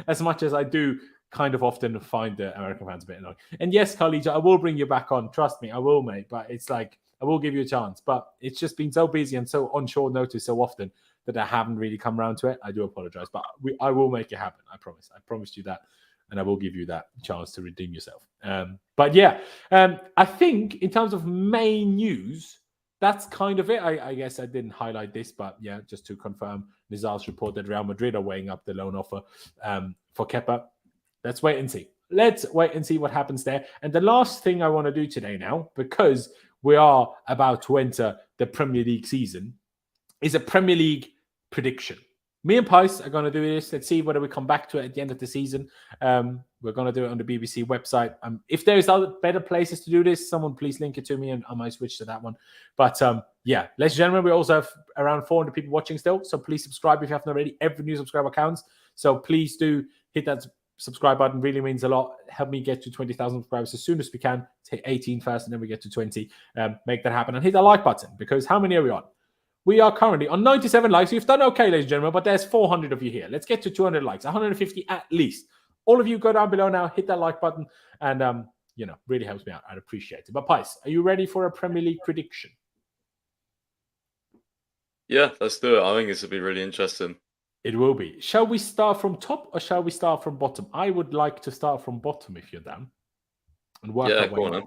As much as I do kind of often find the American fans a bit annoying. And yes, Khalid, I will bring you back on. Trust me, I will, mate. But it's I will give you a chance. But it's just been so busy and so on short notice so often that I haven't really come around to it. I do apologize. But I will make it happen. I promise. I promised you that. And I will give you that chance to redeem yourself. But yeah, I think in terms of main news, that's kind of it. I guess I didn't highlight this, but yeah, just to confirm Nizar's report that Real Madrid are weighing up the loan offer for Kepa. Let's wait and see. Let's wait and see what happens there. And the last thing I want to do today now, because we are about to enter the Premier League season, is a Premier League prediction. Me and Pice are going to do this. Let's see whether we come back to it at the end of the season. We're going to do it on the BBC website. If there's other better places to do this, someone please link it to me and I might switch to that one. But yeah, ladies and gentlemen, we also have around 400 people watching still. So please subscribe if you haven't already. Every new subscriber counts. So please do hit that subscribe button. Really means a lot. Help me get to 20,000 subscribers as soon as we can. Take 18 first and then we get to 20. Make that happen. And hit the like button, because how many are we on? We are currently on 97 likes. You've done okay, ladies and gentlemen, but there's 400 of you here. Let's get to 200 likes, 150 at least. All of you go down below now, hit that like button, and really helps me out. I'd appreciate it. But Pice, are you ready for a Premier League prediction? Yeah, let's do it. I think this will be really interesting. It will be. Shall we start from top or shall we start from bottom? I would like to start from bottom if you're down. And work our way up.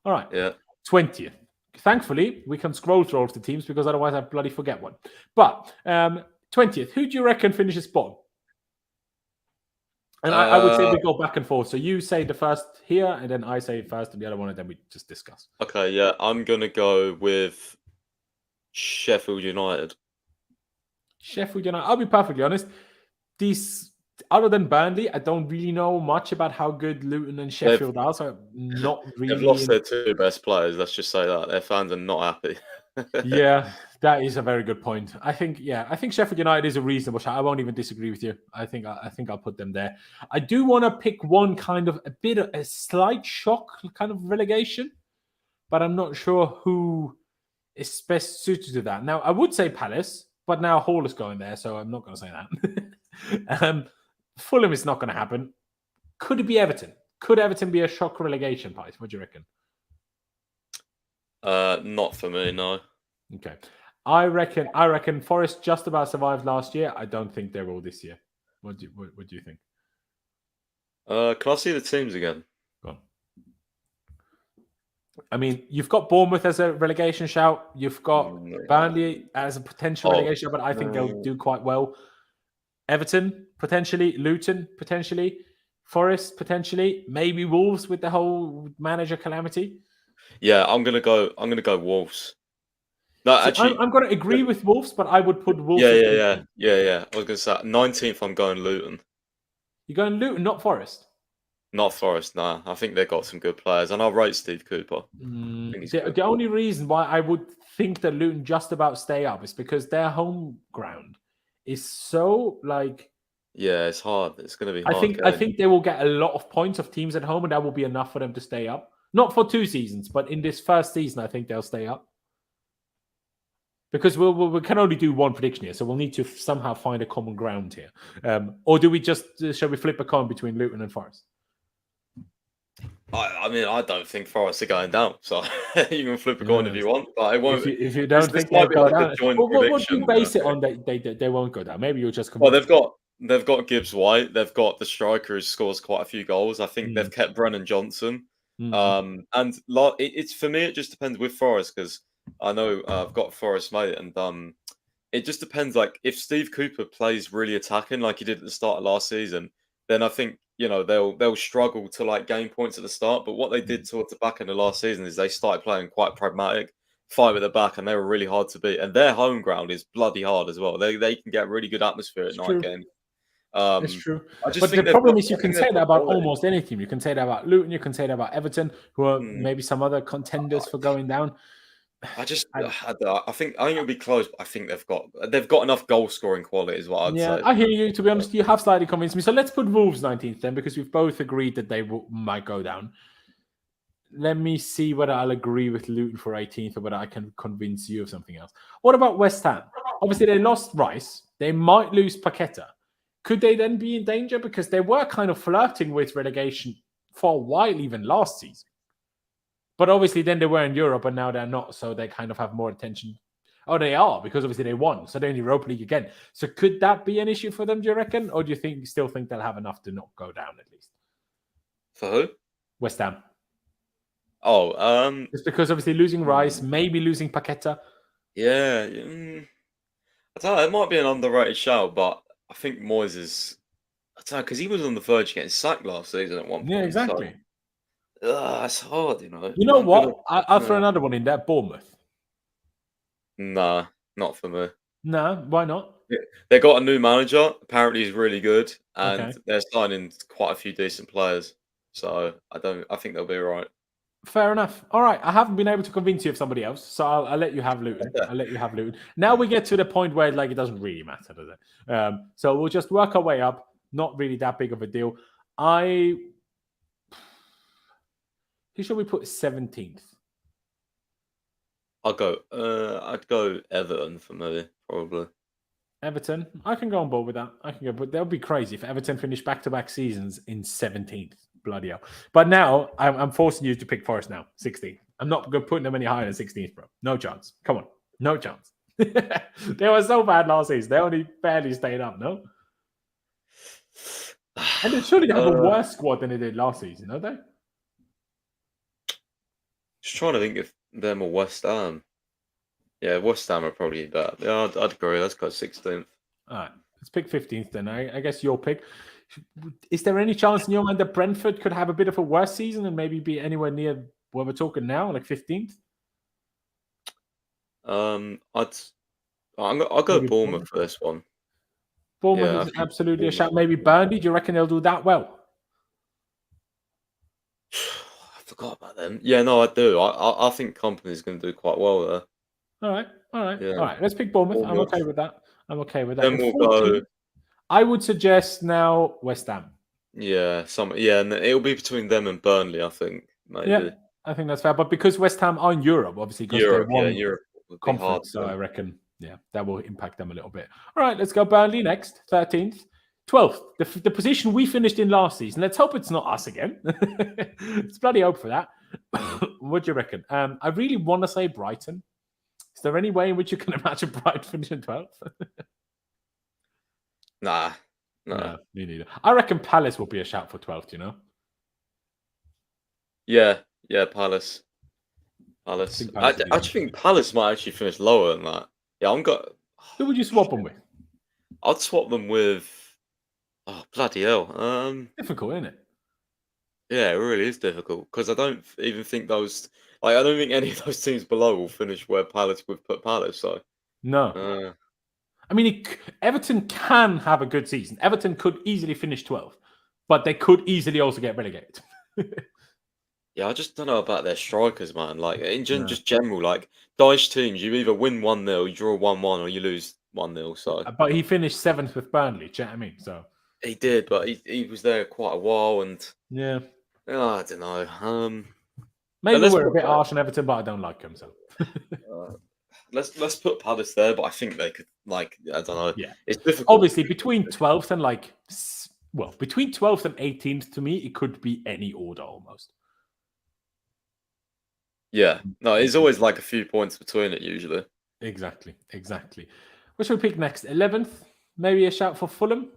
All right. Yeah. 20th. Thankfully, we can scroll through all of the teams because otherwise I bloody forget one. But 20th, who do you reckon finishes bottom? And I would say we go back and forth. So you say the first here, and then I say first and the other one, and then we just discuss. Okay, yeah. I'm going to go with Sheffield United. Sheffield United. I'll be perfectly honest. These, other than Burnley, I don't really know much about how good Luton and Sheffield are. So not really. They've lost their two best players. Let's just say that their fans are not happy. Yeah, that is a very good point. I think Sheffield United is a reasonable shot. I won't even disagree with you. I think I'll put them there. I do want to pick one kind of a slight shock kind of relegation, but I'm not sure who is best suited to that. Now, I would say Palace, but now Hall is going there, so I'm not going to say that. Fulham is not going to happen. Could it be Everton? Could Everton be a shock relegation, Pice? What do you reckon? Not for me, no. Okay. I reckon Forest just about survived last year. I don't think they will this year. What do you think? Can I see the teams again? Go on. I mean, you've got Bournemouth as a relegation shout. You've got Burnley as a potential relegation shout, but I think they'll do quite well. Everton, potentially. Luton, potentially. Forest, potentially. Maybe Wolves with the whole manager calamity. Yeah, I'm gonna go Wolves. No, So actually, I'm going to agree with Wolves, but I would put Wolves yeah, at yeah, 18th. yeah. I was gonna say 19th. I'm going Luton, You're going Luton, not Forest. not Forest. Nah, I think they've got some good players, and I rate Steve Cooper. I think he's good. The only reason why I would think that Luton just about stay up is because their home ground is so like. Yeah, it's hard. It's gonna be hard. I think they will get a lot of points of teams at home, and that will be enough for them to stay up. Not for 2 seasons, but in this first season, I think they'll stay up. Because we can only do one prediction here, so we'll need to somehow find a common ground here. Or do we just shall we flip a coin between Luton and Forest? I mean, I don't think Forest are going down, so you can flip a coin if you want, but it won't. If you don't think might they'll be go like down, a joint what do you prediction, base it on? They won't go down. Maybe you'll just come. Well, they've got Gibbs White. They've got the striker who scores quite a few goals. I think they've kept Brennan Johnson. And it's for me, it just depends with Forest because I know I've got a Forest mate, and it just depends. Like if Steve Cooper plays really attacking like he did at the start of last season, then I think they'll struggle to like gain points at the start. But what they did towards the back end of last season is they started playing quite pragmatic, fight at the back, and they were really hard to beat. And their home ground is bloody hard as well. They can get really good atmosphere at night games. That's true. But the problem is you can say that about almost any team. You can say that about Luton. You can say that about Everton, who are maybe some other contenders for going down. I think it'll be close. But I think they've got enough goal scoring quality, is what I'd say. I hear you. To be honest, you have slightly convinced me. So let's put Wolves 19th then, because we've both agreed that they might go down. Let me see whether I'll agree with Luton for 18th or whether I can convince you of something else. What about West Ham? Obviously, they lost Rice. They might lose Paqueta. Could they then be in danger? Because they were kind of flirting with relegation for a while, even last season. But obviously then they were in Europe and now they're not. So they kind of have more attention. Oh, they are, because obviously they won. So they're in Europa League again. So could that be an issue for them, do you reckon? Or do you still think they'll have enough to not go down at least? For who? West Ham. Oh, just because obviously losing Rice, maybe losing Paqueta. Yeah. I don't know, it might be an underrated shout, but I think Moyes is, I don't know, because he was on the verge of getting sacked last season at one point. Yeah, exactly. So, it's hard, You know what? I'll throw another one in there. Bournemouth. Nah, not for me. No, why not? They got a new manager. Apparently, he's really good, and they're signing quite a few decent players. So I think they'll be all right. Fair enough. All right, I haven't been able to convince you of somebody else, so I'll let you have Luton. I'll let you have Luton. Now we get to the point where it doesn't really matter, does it? So we'll just work our way up. Not really that big of a deal. Who should we put 17th? I'd go Everton for me, probably. Everton? I can go on board with that. But that would be crazy if Everton finished back-to-back seasons in 17th. Bloody hell. But now, I'm forcing you to pick Forest now, 16th. I'm not putting them any higher than 16th, bro. No chance. Come on. No chance. They were so bad last season. They only barely stayed up, no? And they surely have a worse squad than they did last season, don't they? Just trying to think if them or West Ham. Yeah, West Ham are probably better. Yeah, I'd agree. Let's go 16th. All right. Let's pick 15th then. I guess your pick. Is there any chance in your mind that Brentford could have a bit of a worse season and maybe be anywhere near where we're talking now, like 15th? I'll go Bournemouth for this one. Bournemouth is absolutely a shout. Maybe Burnley. Do you reckon they'll do that well? I forgot about them. Yeah, no, I do. I think Company's going to do quite well there. All right. Yeah. All right. Let's pick Bournemouth. I'm okay with that. Then we'll go. I would suggest now West Ham. Yeah, and it'll be between them and Burnley, I think. Maybe. Yeah, I think that's fair. But because West Ham are in Europe, obviously, because Europe conference, hard, so I reckon, that will impact them a little bit. All right, let's go Burnley next, 13th. 12th, the position we finished in last season. Let's hope it's not us again. It's bloody hope for that. What do you reckon? I really want to say Brighton. Is there any way in which you can imagine Brighton finishing 12th? Nah. No, me neither. I reckon Palace will be a shout for 12th, you know? Yeah, Palace. I actually think Palace might actually finish lower than that. Yeah, Who would you swap them with? I'd swap them with Bloody hell. Difficult, isn't it? Yeah, it really is difficult because I don't even think those. Like, I don't think any of those teams below will finish where Palace would put Palace. So, No. uh, I mean, Everton can have a good season. Everton could easily finish 12th, but they could easily also get relegated. yeah, I just don't know about their strikers, man. Like, No. just general, like, Dyche teams, you either win 1-0, you draw 1-1, or you lose 1-0. So, But he finished 7th with Burnley, do you know what I mean? So, he did, but he was there quite a while, and yeah. I don't know. Maybe Let's we're a put bit harsh on Everton, but I don't like him, so. uh, let's put Palace there, but I think they could, like, I don't know. Yeah. It's difficult. Obviously, between 12th and between 12th and 18th, to me, it could be any order almost. Yeah, no, it's always like a few points between it usually. Exactly. What should we pick next? 11th? Maybe a shout for Fulham?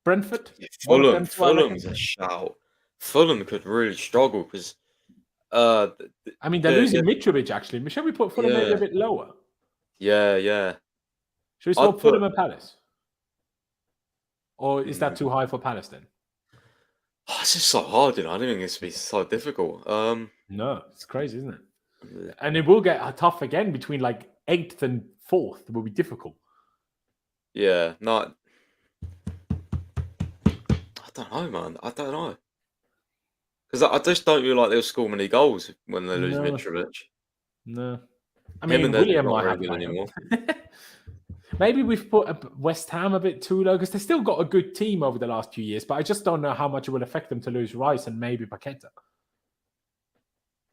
Brentford? One of them two, I reckon. Fulham's a shout. Fulham could really struggle because I mean, they're losing Mitrovic, actually. Shall we put Fulham maybe a bit lower? Yeah. Should we swap Fulham and Palace? Or is that too high for Palace then? Oh, it's just so hard, you know. I didn't think this would be so difficult. No, it's crazy, isn't it? And it will get tough again between like 8th and 4th. It will be difficult. Yeah, no. I don't know, man. I don't know. Because I just don't feel like they'll score many goals when they lose Mitrovic. No. I mean, William might have anymore. Maybe we've put West Ham a bit too low because they still got a good team over the last few years, but I just don't know how much it will affect them to lose Rice and maybe Paqueta.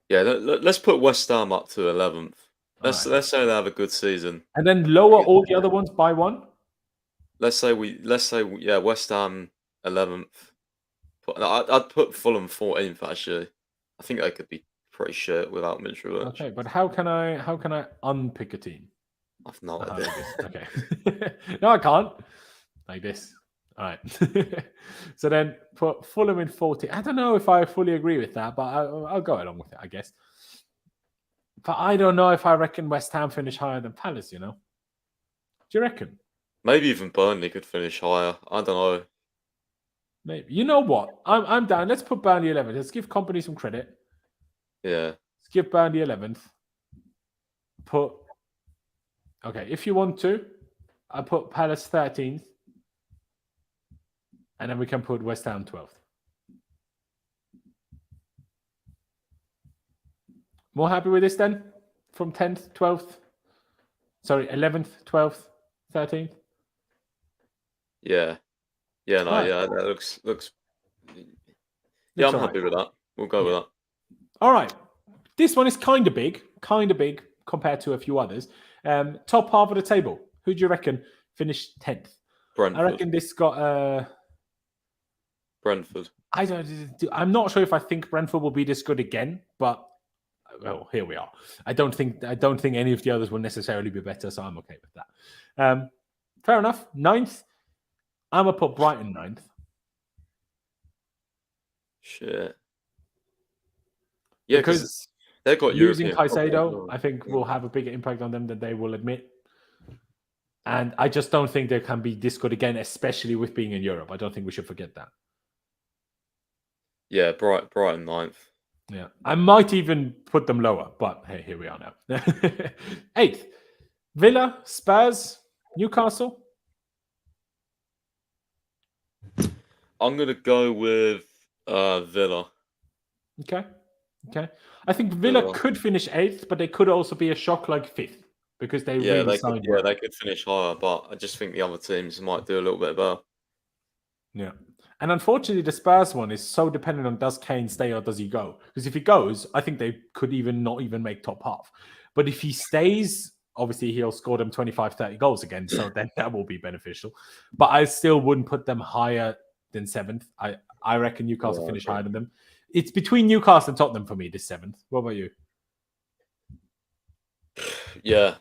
Yeah, let's put West Ham up to 11th. Let's say they have a good season, and then lower all the other ones by one. Let's say West Ham 11th. I'd put Fulham 14th actually. I think they could be pretty shit without Mitrovic. Okay, but how can I unpick a team? I've no idea. Okay. No, I can't. Like this. All right. So then put Fulham in 40. I don't know if I fully agree with that, but I'll go along with it, I guess. But I don't know if I reckon West Ham finish higher than Palace, you know? Do you reckon? Maybe even Burnley could finish higher. I don't know. Maybe. You know what? I'm down. Let's put Burnley 11th. Let's give Company some credit. Yeah. Let's give Burnley 11th. Okay, if you want to, I put Palace 13th. And then we can put West Ham 12th. More happy with this then? From 10th, 12th? Sorry, 11th, 12th, 13th? Yeah. Yeah, no, Right. yeah, that looks yeah, I'm happy with that. We'll go with that. All right. This one is kind of big compared to a few others. Top half of the table. Who do you reckon finished 10th? Brentford. I reckon this got Brentford. I'm not sure if I think Brentford will be this good again, but well, here we are. I don't think any of the others will necessarily be better, so I'm okay with that. Fair enough. 9th. I'm gonna put Brighton 9th. Shit. Yeah, because they've got losing European Caicedo, I think will have a bigger impact on them than they will admit. And I just don't think they can be this good again, especially with being in Europe. I don't think we should forget that. Yeah, Brighton 9th. Yeah, I might even put them lower, but hey, here we are now. 8th, Villa, Spurs, Newcastle. I'm gonna go with Villa. Okay. I think Villa could finish 8th, but they could also be a shock like 5th because they signed well. They could finish higher, but I just think the other teams might do a little bit better. Yeah. And unfortunately, the Spurs one is so dependent on does Kane stay or does he go? Because if he goes, I think they could not even make top half. But if he stays, obviously he'll score them 25, 30 goals again. So then that will be beneficial. But I still wouldn't put them higher than 7th. I reckon Newcastle finish higher than them. It's between Newcastle and Tottenham for me, this 7th. What about you? Yeah.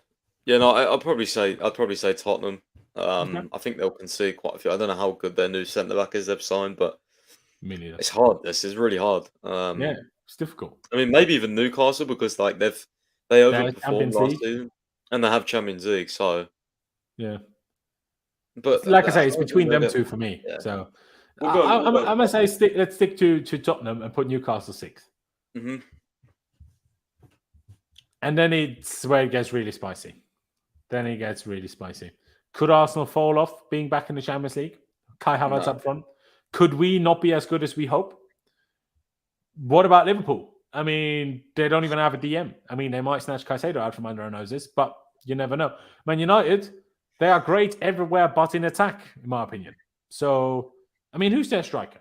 No, I'd probably say Tottenham. I think they'll concede quite a few. I don't know how good their new centre back is they've signed, but it's hard. This is really hard. Yeah, it's difficult. I mean, maybe even Newcastle because like they overperformed last season and they have Champions League. So yeah, But like I say, it's how do between they them get- two for me. Yeah. So We'll go- I'm we'll go- going to say let's stick to Tottenham and put Newcastle 6th. Mhm. And then it's where it gets really spicy. Could Arsenal fall off being back in the Champions League? Kai Havertz No. up front. Could we not be as good as we hope? What about Liverpool? I mean, they don't even have a DM. I mean, they might snatch Caicedo out from under our noses, but you never know. Man United, they are great everywhere but in attack, in my opinion. So, I mean, who's their striker?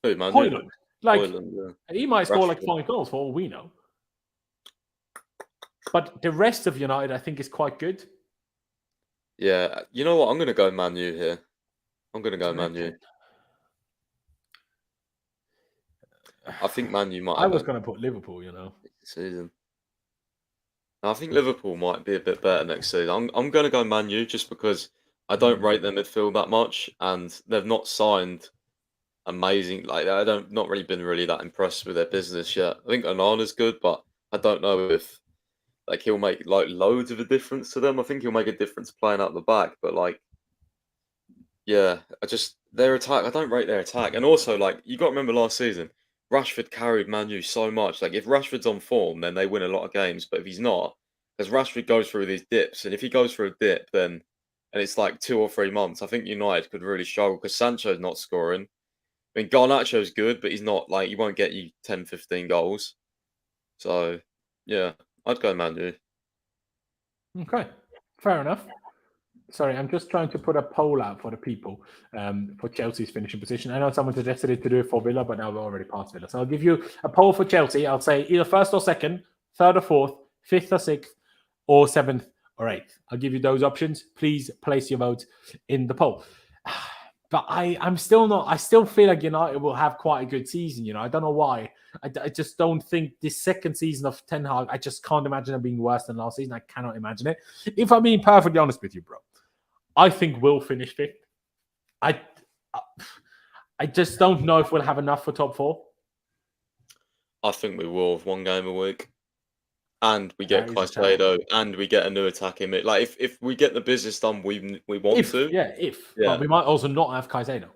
Who, Man? Højlund. Like, Højlund, yeah. he might score like Rashford. 5 goals for all we know. But the rest of United, I think, is quite good. Yeah, you know what? I'm going to go Man U here. I'm going to go Man U. I think Man U might I have was a going to put Liverpool, you know. season. I think Liverpool might be a bit better next season. I'm going to go Man U just because I don't rate their midfield that much, and they've not signed amazing. Like I don't not really been really that impressed with their business yet. I think Onana's good, but I don't know if like he'll make like loads of a difference to them. I think he'll make a difference playing out the back, but like, yeah, their attack. I don't rate their attack, and also like you got to remember last season, Rashford carried Man U so much. Like if Rashford's on form, then they win a lot of games. But if he's not, because Rashford goes through these dips, and if he goes through a dip, then and it's like 2 or 3 months, I think United could really struggle because Sancho's not scoring. I mean, Garnacho's good, but he's not like he won't get you 10, 15 goals. So yeah, I'd go Man U. Okay, fair enough. Sorry, I'm just trying to put a poll out for the people for Chelsea's finishing position. I know someone suggested it to do it for Villa, but now we're already past Villa. So I'll give you a poll for Chelsea. I'll say either first or second, third or fourth, fifth or sixth, or seventh or eighth. I'll give you those options. Please place your vote in the poll. But I'm still not. I still feel like United will have quite a good season. You know, I don't know why. I just don't think this second season of Ten Hag. I just can't imagine it being worse than last season. I cannot imagine it. If I'm being perfectly honest with you, bro, I think we'll finish fifth. I just don't know if we'll have enough for top 4. I think we will have 1 game a week. And we get That is a Caicedo, and we get a new attacking mid. Like if we get the business done, we want to. Yeah. But we might also not have Caicedo.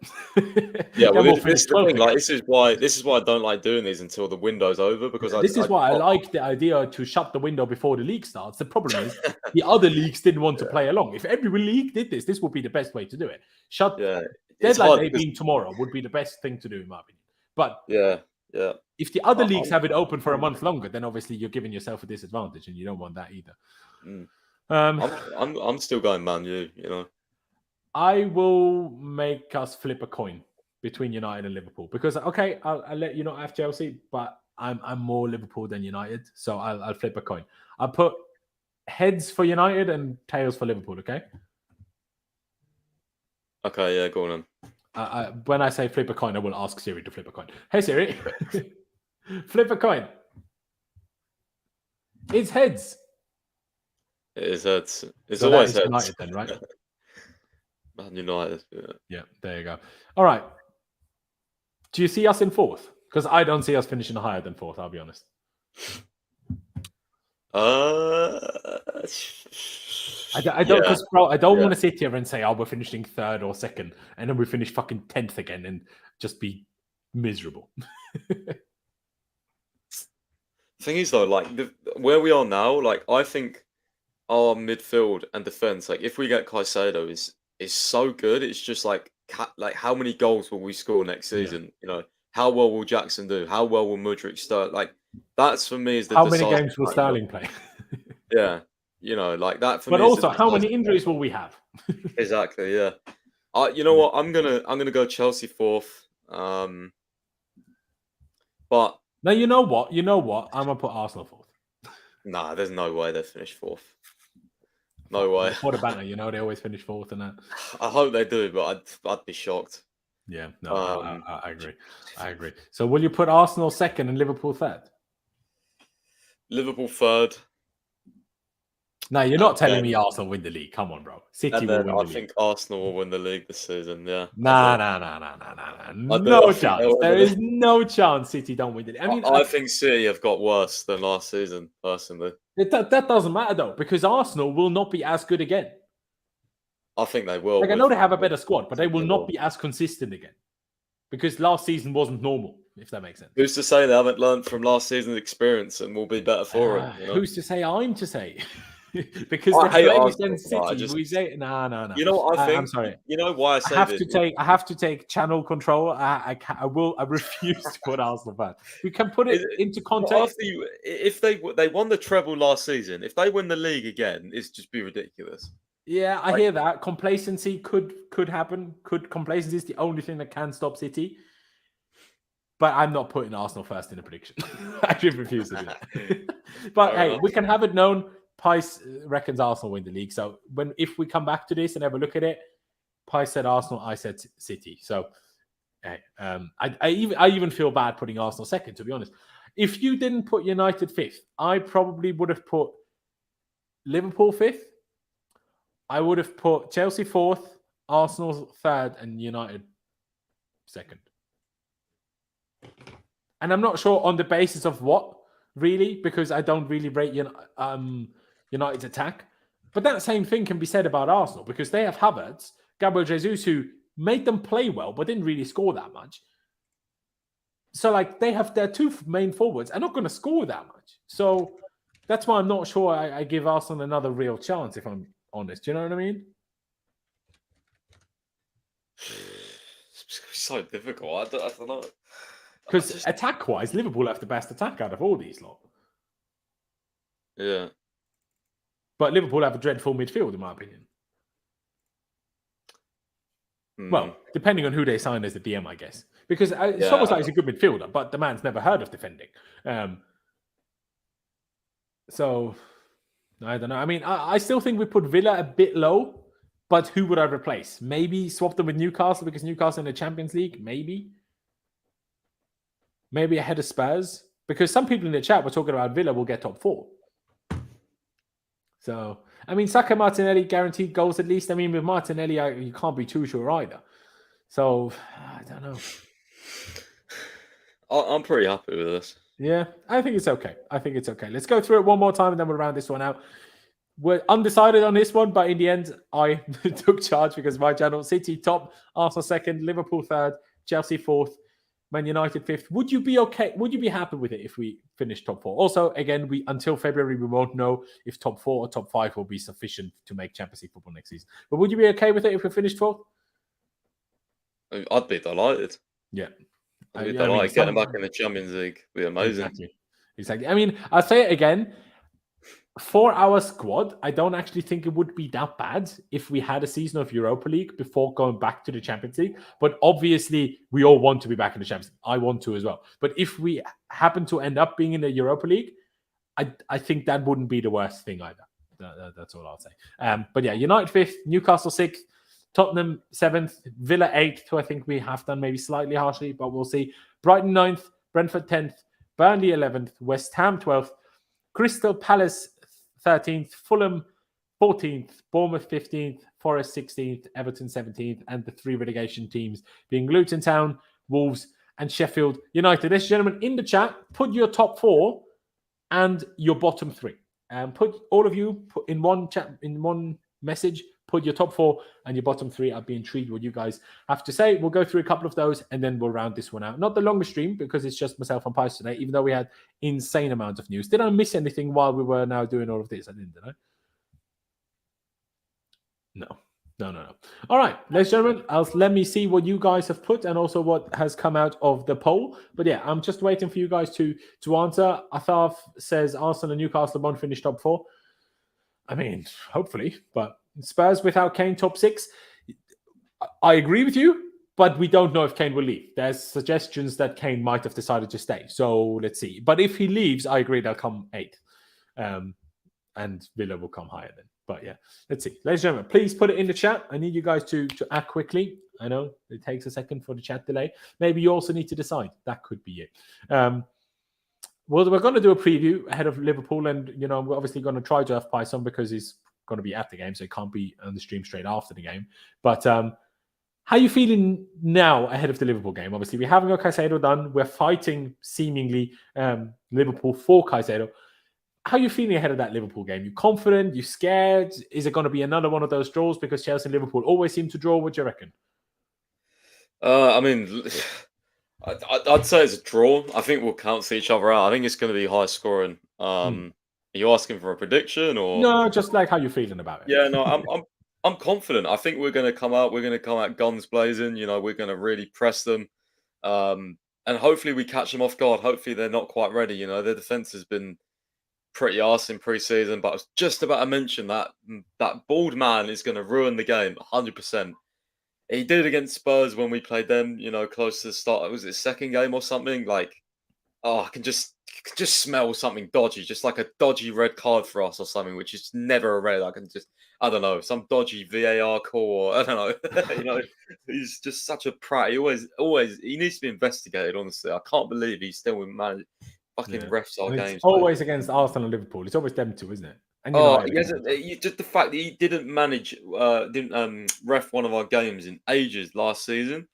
Yeah, well, we'll this finish is the 12th thing. Like again. this is why I don't like doing these until the window's over because This is why I like the idea to shut the window before the league starts. The problem is the other leagues didn't want to play along. If every league did this would be the best way to do it. Deadline day being tomorrow would be the best thing to do, in my opinion. But yeah. if the other leagues have it open for a month longer, then obviously you're giving yourself a disadvantage, and you don't want that either. I'm still going Man U. You know, I will make us flip a coin between United and Liverpool because I'll let you not have Chelsea, but I'm more Liverpool than United, so I'll flip a coin. I'll put heads for United and tails for Liverpool. Okay. Okay. Yeah. Go on then. When I say flip a coin, I will ask Siri to flip a coin. Hey Siri, flip a coin. It's heads. It is heads. It's So always that is heads. United then, right? Man United. Yeah, there you go. All right. Do you see us in 4th? Because I don't see us finishing higher than 4th, I'll be honest. I don't, because bro, I don't want to sit here and say, we're finishing 3rd or 2nd, and then we finish fucking 10th again and just be miserable. Thing is though, like where we are now, like I think our midfield and defense, like if we get Caicedo, is so good. It's just like how many goals will we score next season? You know, how well will Jackson do? How well will Mudryk start? Like that's for me is the how many games will Sterling play? Yeah, you know, like that for me. But also, how many injuries will we have? Exactly. Yeah. You know what? I'm gonna go Chelsea 4th. But no, you know what? I'm gonna put Arsenal 4th. Nah, there's no way they finish 4th. No way. What a banner, you know, they always finish 4th and that. I hope they do, but I'd be shocked. Yeah, no, I agree. So will you put Arsenal 2nd and Liverpool 3rd? Liverpool 3rd. No, you're not telling me Arsenal win the league. Come on, bro. City will win the league. I think Arsenal will win the league this season, yeah. Nah. No chance. There is no chance City don't win the league. I mean, I think City have got worse than last season, personally. That doesn't matter, though, because Arsenal will not be as good again. I think they will. Like, I know they have a better squad, but they will not be as consistent again. Because last season wasn't normal, if that makes sense. Who's to say they haven't learned from last season's experience and will be better for it? You know? Who's to say I'm to say? Because I hate they play Arsenal, against City. no, We say no. You know what I think? I'm sorry. You know why I say I have to take channel control. I refuse to put Arsenal back. We can put it into context. If they won the treble last season, if they win the league again, it's just be ridiculous. Yeah, I hear that. Complacency could happen. Complacency is the only thing that can stop City. But I'm not putting Arsenal first in a prediction. I should refuse to do that. But hey, we can have it known. Pice reckons Arsenal win the league. So if we come back to this and have a look at it, Pice said Arsenal, I said City. So hey, I even feel bad putting Arsenal second, to be honest. If you didn't put United fifth, I probably would have put Liverpool fifth. I would have put Chelsea fourth, Arsenal third, and United second. And I'm not sure on the basis of what, really, because I don't really rate United's attack. But that same thing can be said about Arsenal, because they have Havertz, Gabriel Jesus, who made them play well, but didn't really score that much. So, like, they have their two main forwards are not going to score that much. So that's why I'm not sure I give Arsenal another real chance, if I'm honest. Do you know what I mean? It's so difficult. I don't know. Because attack-wise, Liverpool have the best attack out of all these lot. Yeah. But Liverpool have a dreadful midfield, in my opinion. Well, depending on who they sign as the DM, I guess. Because Szoboszlai is a good midfielder, but the man's never heard of defending. So, I don't know. I mean, I still think we put Villa a bit low, but who would I replace? Maybe swap them with Newcastle, because Newcastle in the Champions League? Maybe ahead of Spurs, because some people in the chat were talking about Villa will get top 4. So, I mean, Saka, Martinelli guaranteed goals at least. I mean, with Martinelli, you can't be too sure either. So, I don't know. I'm pretty happy with this. Yeah, I think it's okay. Let's go through it one more time and then we'll round this one out. We're undecided on this one, but in the end, I took charge because my channel, City top, Arsenal second, Liverpool third, Chelsea fourth, Man United fifth. Would you be okay? Would you be happy with it if we finish top 4? Also, again, until February, we won't know if top 4 or top 5 will be sufficient to make Champions League football next season. But would you be okay with it if we finish 4th? I'd be delighted. Yeah. I'd be delighted. Getting back in the Champions League would be amazing. Exactly. I mean, I'll say it again. For our squad, I don't actually think it would be that bad if we had a season of Europa League before going back to the Champions League. But obviously, we all want to be back in the Champions League. I want to as well. But if we happen to end up being in the Europa League, I think that wouldn't be the worst thing either. That's all I'll say. But yeah, United 5th, Newcastle 6th, Tottenham 7th, Villa 8th, who I think we have done maybe slightly harshly, but we'll see. Brighton 9th, Brentford 10th, Burnley 11th, West Ham 12th, Crystal Palace 13th, Fulham 14th, Bournemouth 15th, Forest 16th, Everton 17th, and the 3 relegation teams being Luton Town, Wolves, and Sheffield United. Ladies and gentlemen, in the chat, put your top 4 and your bottom 3. Put all of you in one chat, in one message, put your top 4 and your bottom 3. I'd be intrigued what you guys have to say. We'll go through a couple of those and then we'll round this one out. Not the longest stream because it's just myself and Pice today, even though we had insane amounts of news. Did I miss anything while we were now doing all of this? I didn't, did I? No. All right, ladies and gentlemen, let me see what you guys have put and also what has come out of the poll. But yeah, I'm just waiting for you guys to answer. Athaf says Arsenal and Newcastle won't finish top 4. I mean, hopefully, but Spurs without Kane top 6. I agree with you, but we don't know if Kane will leave. There's suggestions that Kane might have decided to stay. So let's see. But if he leaves, I agree they'll come 8th. And Villa will come higher then. But yeah, let's see. Ladies and gentlemen, please put it in the chat. I need you guys to act quickly. I know it takes a second for the chat delay. Maybe you also need to decide. That could be it. Well, we're going to do a preview ahead of Liverpool. And, we're obviously going to try to have Pice on because he's going to be at the game. So he can't be on the stream straight after the game. But how are you feeling now ahead of the Liverpool game? Obviously, we haven't got Caicedo done. We're fighting, seemingly, Liverpool for Caicedo. how are you feeling ahead of that Liverpool game? You confident? You scared? Is it going to be another one of those draws? Because Chelsea and Liverpool always seem to draw. What do you reckon? I mean, I'd say it's a draw. I think we'll cancel each other out. I think it's going to be high scoring. Are you asking for a prediction or no? Just like how you're feeling about it. Yeah, no, I'm confident. I think we're going to come out. We're going to come out guns blazing. You know, we're going to really press them, and hopefully we catch them off guard. Hopefully they're not quite ready. You know, their defense has been pretty arse in pre-season, but I was just about to mention that bald man is going to ruin the game 100%. He did against Spurs when we played them, you know, close to the start. Was it the second game or something? Like, I can just smell something dodgy, just like a dodgy red card for us or something, which is never a red. I don't know, some dodgy VAR call, or I don't know. You know, he's just such a prat. He he needs to be investigated. Honestly, I can't believe he's still with man. Fucking refs our games. Always against Arsenal and Liverpool. It's always them two, isn't it? And just the fact that he didn't manage, didn't ref one of our games in ages last season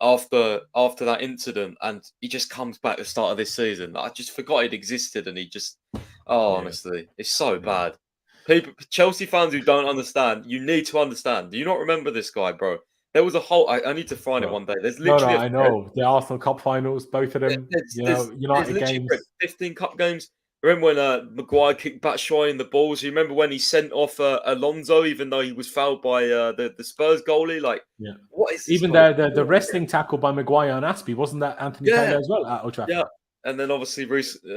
after that incident, and he just comes back at the start of this season. I just forgot it existed, and he just, honestly, it's so bad. People, Chelsea fans who don't understand, you need to understand. Do you not remember this guy, bro? There was a whole. I need to find it one day. There's literally. I know the Arsenal Cup finals, both of them. United games, 15 cup games. Remember when Maguire kicked Batshuayi in the balls? You remember when he sent off Alonso, even though he was fouled by the Spurs goalie? Like, what is even the wrestling tackle by Maguire and Aspie? Wasn't that Anthony Taylor as well at Old Trafford? Yeah, and then obviously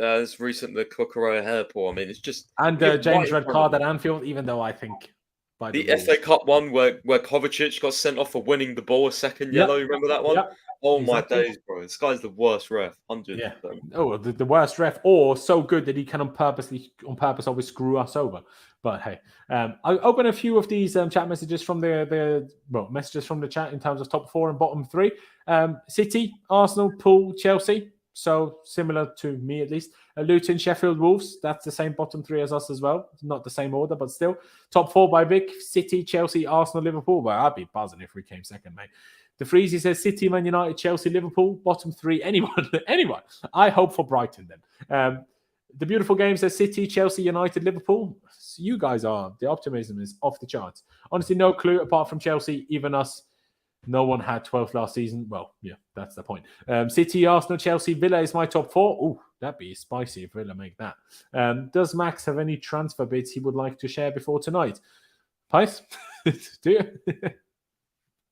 as recent the Cucurella hair pull. I mean, it's just James red card at Anfield. Even though I think by the FA Cup one where Kovacic got sent off for winning the ball, a second yellow. You remember that one? Yeah. Oh my days, bro! This guy's the worst ref. 100%. Yeah. Oh, the worst ref, or so good that he can on purpose always screw us over. But hey, I'll open a few of these chat messages from messages from the chat in terms of top 4 and bottom 3. City, Arsenal, Pool, Chelsea. So similar to me at least. Luton, Sheffield, Wolves. That's the same bottom 3 as us as well. Not the same order, but still. Top 4 by Vic. City, Chelsea, Arsenal, Liverpool. Well, I'd be buzzing if we came second, mate. The Freezy says City, Man United, Chelsea, Liverpool. Bottom 3, anyone. I hope for Brighton then. The Beautiful Game says City, Chelsea, United, Liverpool. So you guys are. The optimism is off the charts. Honestly, no clue apart from Chelsea, even us. No one had 12th last season. Well, yeah, that's the point. City, Arsenal, Chelsea, Villa is my top 4. Ooh, that'd be spicy if Villa make that. Does Max have any transfer bids he would like to share before tonight? Pice? Do you?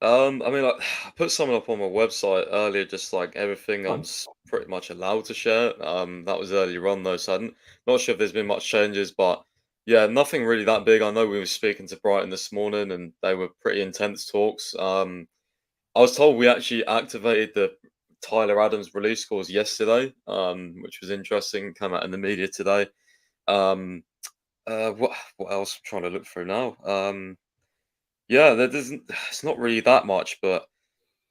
I mean, I put something up on my website earlier, just like everything I'm pretty much allowed to share. That was earlier on though, so I'm not sure if there's been much changes, but yeah, nothing really that big. I know we were speaking to Brighton this morning, and they were pretty intense talks. I was told we actually activated the Tyler Adams release clause yesterday, which was interesting. Came out in the media today. What else? I'm trying to look through now. Yeah, it's not really that much, but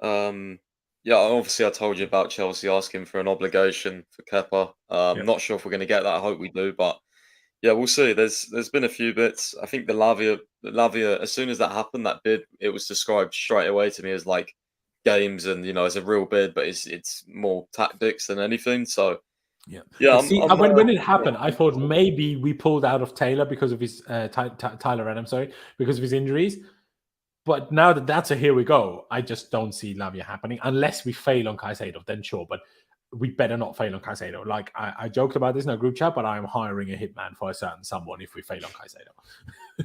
yeah, obviously I told you about Chelsea asking for an obligation for Kepa. Not sure if we're going to get that. I hope we do, but yeah, we'll see. There's been a few bits. I think the Lavia, as soon as that happened, that bid, it was described straight away to me as like games, and as a real bid, but it's more tactics than anything. So yeah. When it happened, I thought maybe we pulled out of Taylor because of his Tyler Adams, because of his injuries. But now that that's a here we go, I just don't see Lavia happening unless we fail on Caicedo. Then sure, but we better not fail on Caicedo. Like I joked about this in a group chat, but I am hiring a hitman for a certain someone if we fail on Caicedo.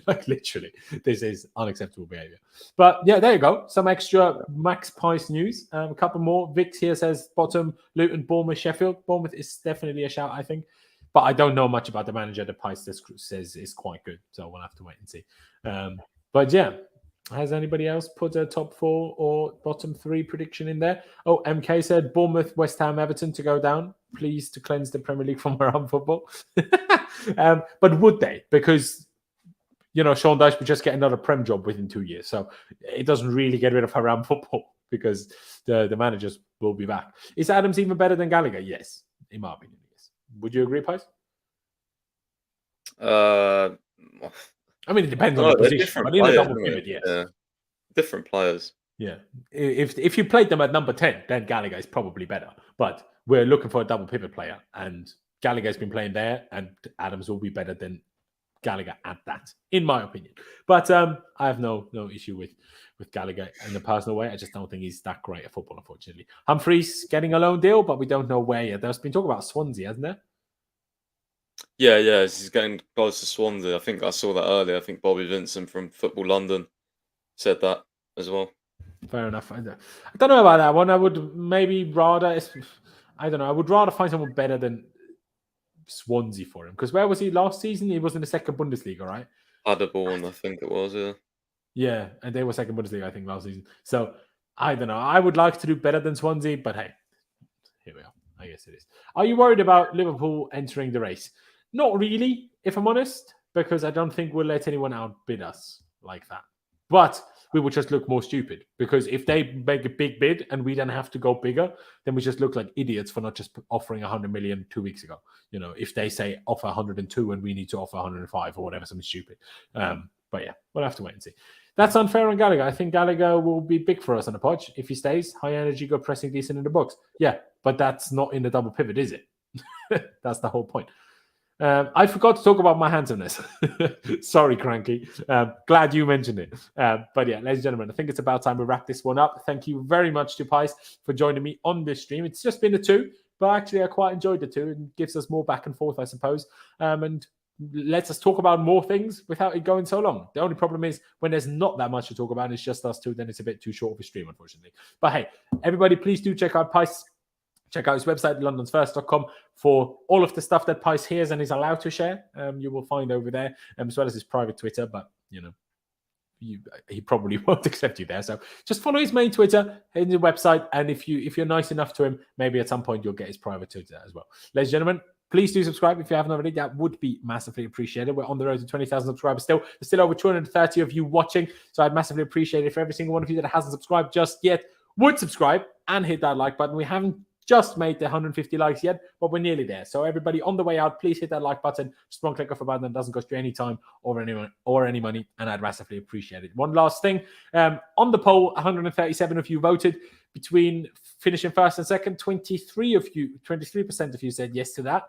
Like literally, this is unacceptable behavior. But yeah, there you go. Some extra Max Price news. A couple more. Vix here says bottom Luton, Bournemouth, Sheffield. Bournemouth is definitely a shout, I think. But I don't know much about the manager. The Price says is quite good, so we'll have to wait and see. But yeah. Has anybody else put a top 4 or bottom 3 prediction in there? Oh, MK said Bournemouth, West Ham, Everton to go down. Please to cleanse the Premier League from haram football. But would they? Because, Sean Dyche would just get another Prem job within 2 years. So it doesn't really get rid of haram football because the managers will be back. Is Adams even better than Gallagher? Yes. In my opinion, yes. Would you agree, Pies? I mean, it depends on the position, but in a double pivot, yes. Yeah. Different players. Yeah. If you played them at number 10, then Gallagher is probably better. But we're looking for a double pivot player, and Gallagher's been playing there, and Adams will be better than Gallagher at that, in my opinion. But I have no issue with Gallagher in a personal way. I just don't think he's that great at football, unfortunately. Humphreys getting a loan deal, but we don't know where yet. There's been talk about Swansea, hasn't there? Yeah, he's getting close to Swansea. I think I saw that earlier. I think Bobby Vincent from Football London said that as well. Fair enough. I don't know about that one. I would maybe rather... I don't know. I would rather find someone better than Swansea for him. Because where was he last season? He was in the second Bundesliga, right? Paderborn, I think it was, yeah. Yeah, and they were second Bundesliga, I think, last season. So, I don't know. I would like to do better than Swansea, but hey, here we are. I guess it is. Are you worried about Liverpool entering the race? Not really, if I'm honest, because I don't think we'll let anyone outbid us like that. But we would just look more stupid, because if they make a big bid and we then have to go bigger, then we just look like idiots for not just offering 100 million 2 weeks ago. You know, if they say offer 102 and we need to offer 105 or whatever, something stupid. But yeah, we'll have to wait and see. That's unfair on Gallagher. I think Gallagher will be big for us on the podge if he stays. High energy, good pressing, decent in the box. Yeah, but that's not in the double pivot, is it? That's the whole point. I forgot to talk about my handsomeness. Sorry, Cranky. Glad you mentioned it. But yeah, ladies and gentlemen, I think it's about time we wrap this one up. Thank you very much to Pys for joining me on this stream. It's just been the two, but actually I quite enjoyed the two. It gives us more back and forth, I suppose. And lets us talk about more things without it going so long. The only problem is when there's not that much to talk about and it's just us two, then it's a bit too short of a stream, unfortunately. But hey, everybody, please do check out Pys. Check out his website, londonsfirst.com, for all of the stuff that Pys hears and is allowed to share. You will find over there, as well as his private Twitter. But, you know, he probably won't accept you there. So just follow his main Twitter and the website. And if you're nice enough to him, maybe at some point you'll get his private Twitter as well. Ladies and gentlemen, please do subscribe if you haven't already. That would be massively appreciated. We're on the road to 20,000 subscribers still. There's still over 230 of you watching. So I'd massively appreciate it if every single one of you that hasn't subscribed just yet would subscribe and hit that like button. We haven't just made the 150 likes yet, but we're nearly there. So everybody on the way out, please hit that like button. Just one click off a button that doesn't cost you any time or any money, and I'd massively appreciate it. One last thing, on the poll, 137 of you voted between finishing first and second. 23% of you said yes to that.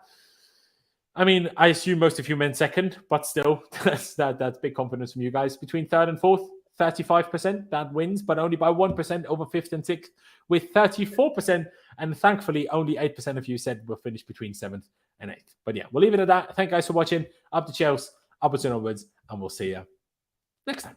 I mean, I assume most of you meant second, but still, that's big confidence from you guys. Between third and fourth, 35%, that wins, but only by 1% over fifth and sixth, with 34%, and thankfully only 8% of you said we'll finish between 7th and 8th. But yeah, we'll leave it at that. Thank you guys for watching. Up the Chelsea, upwards and onwards, and we'll see you next time.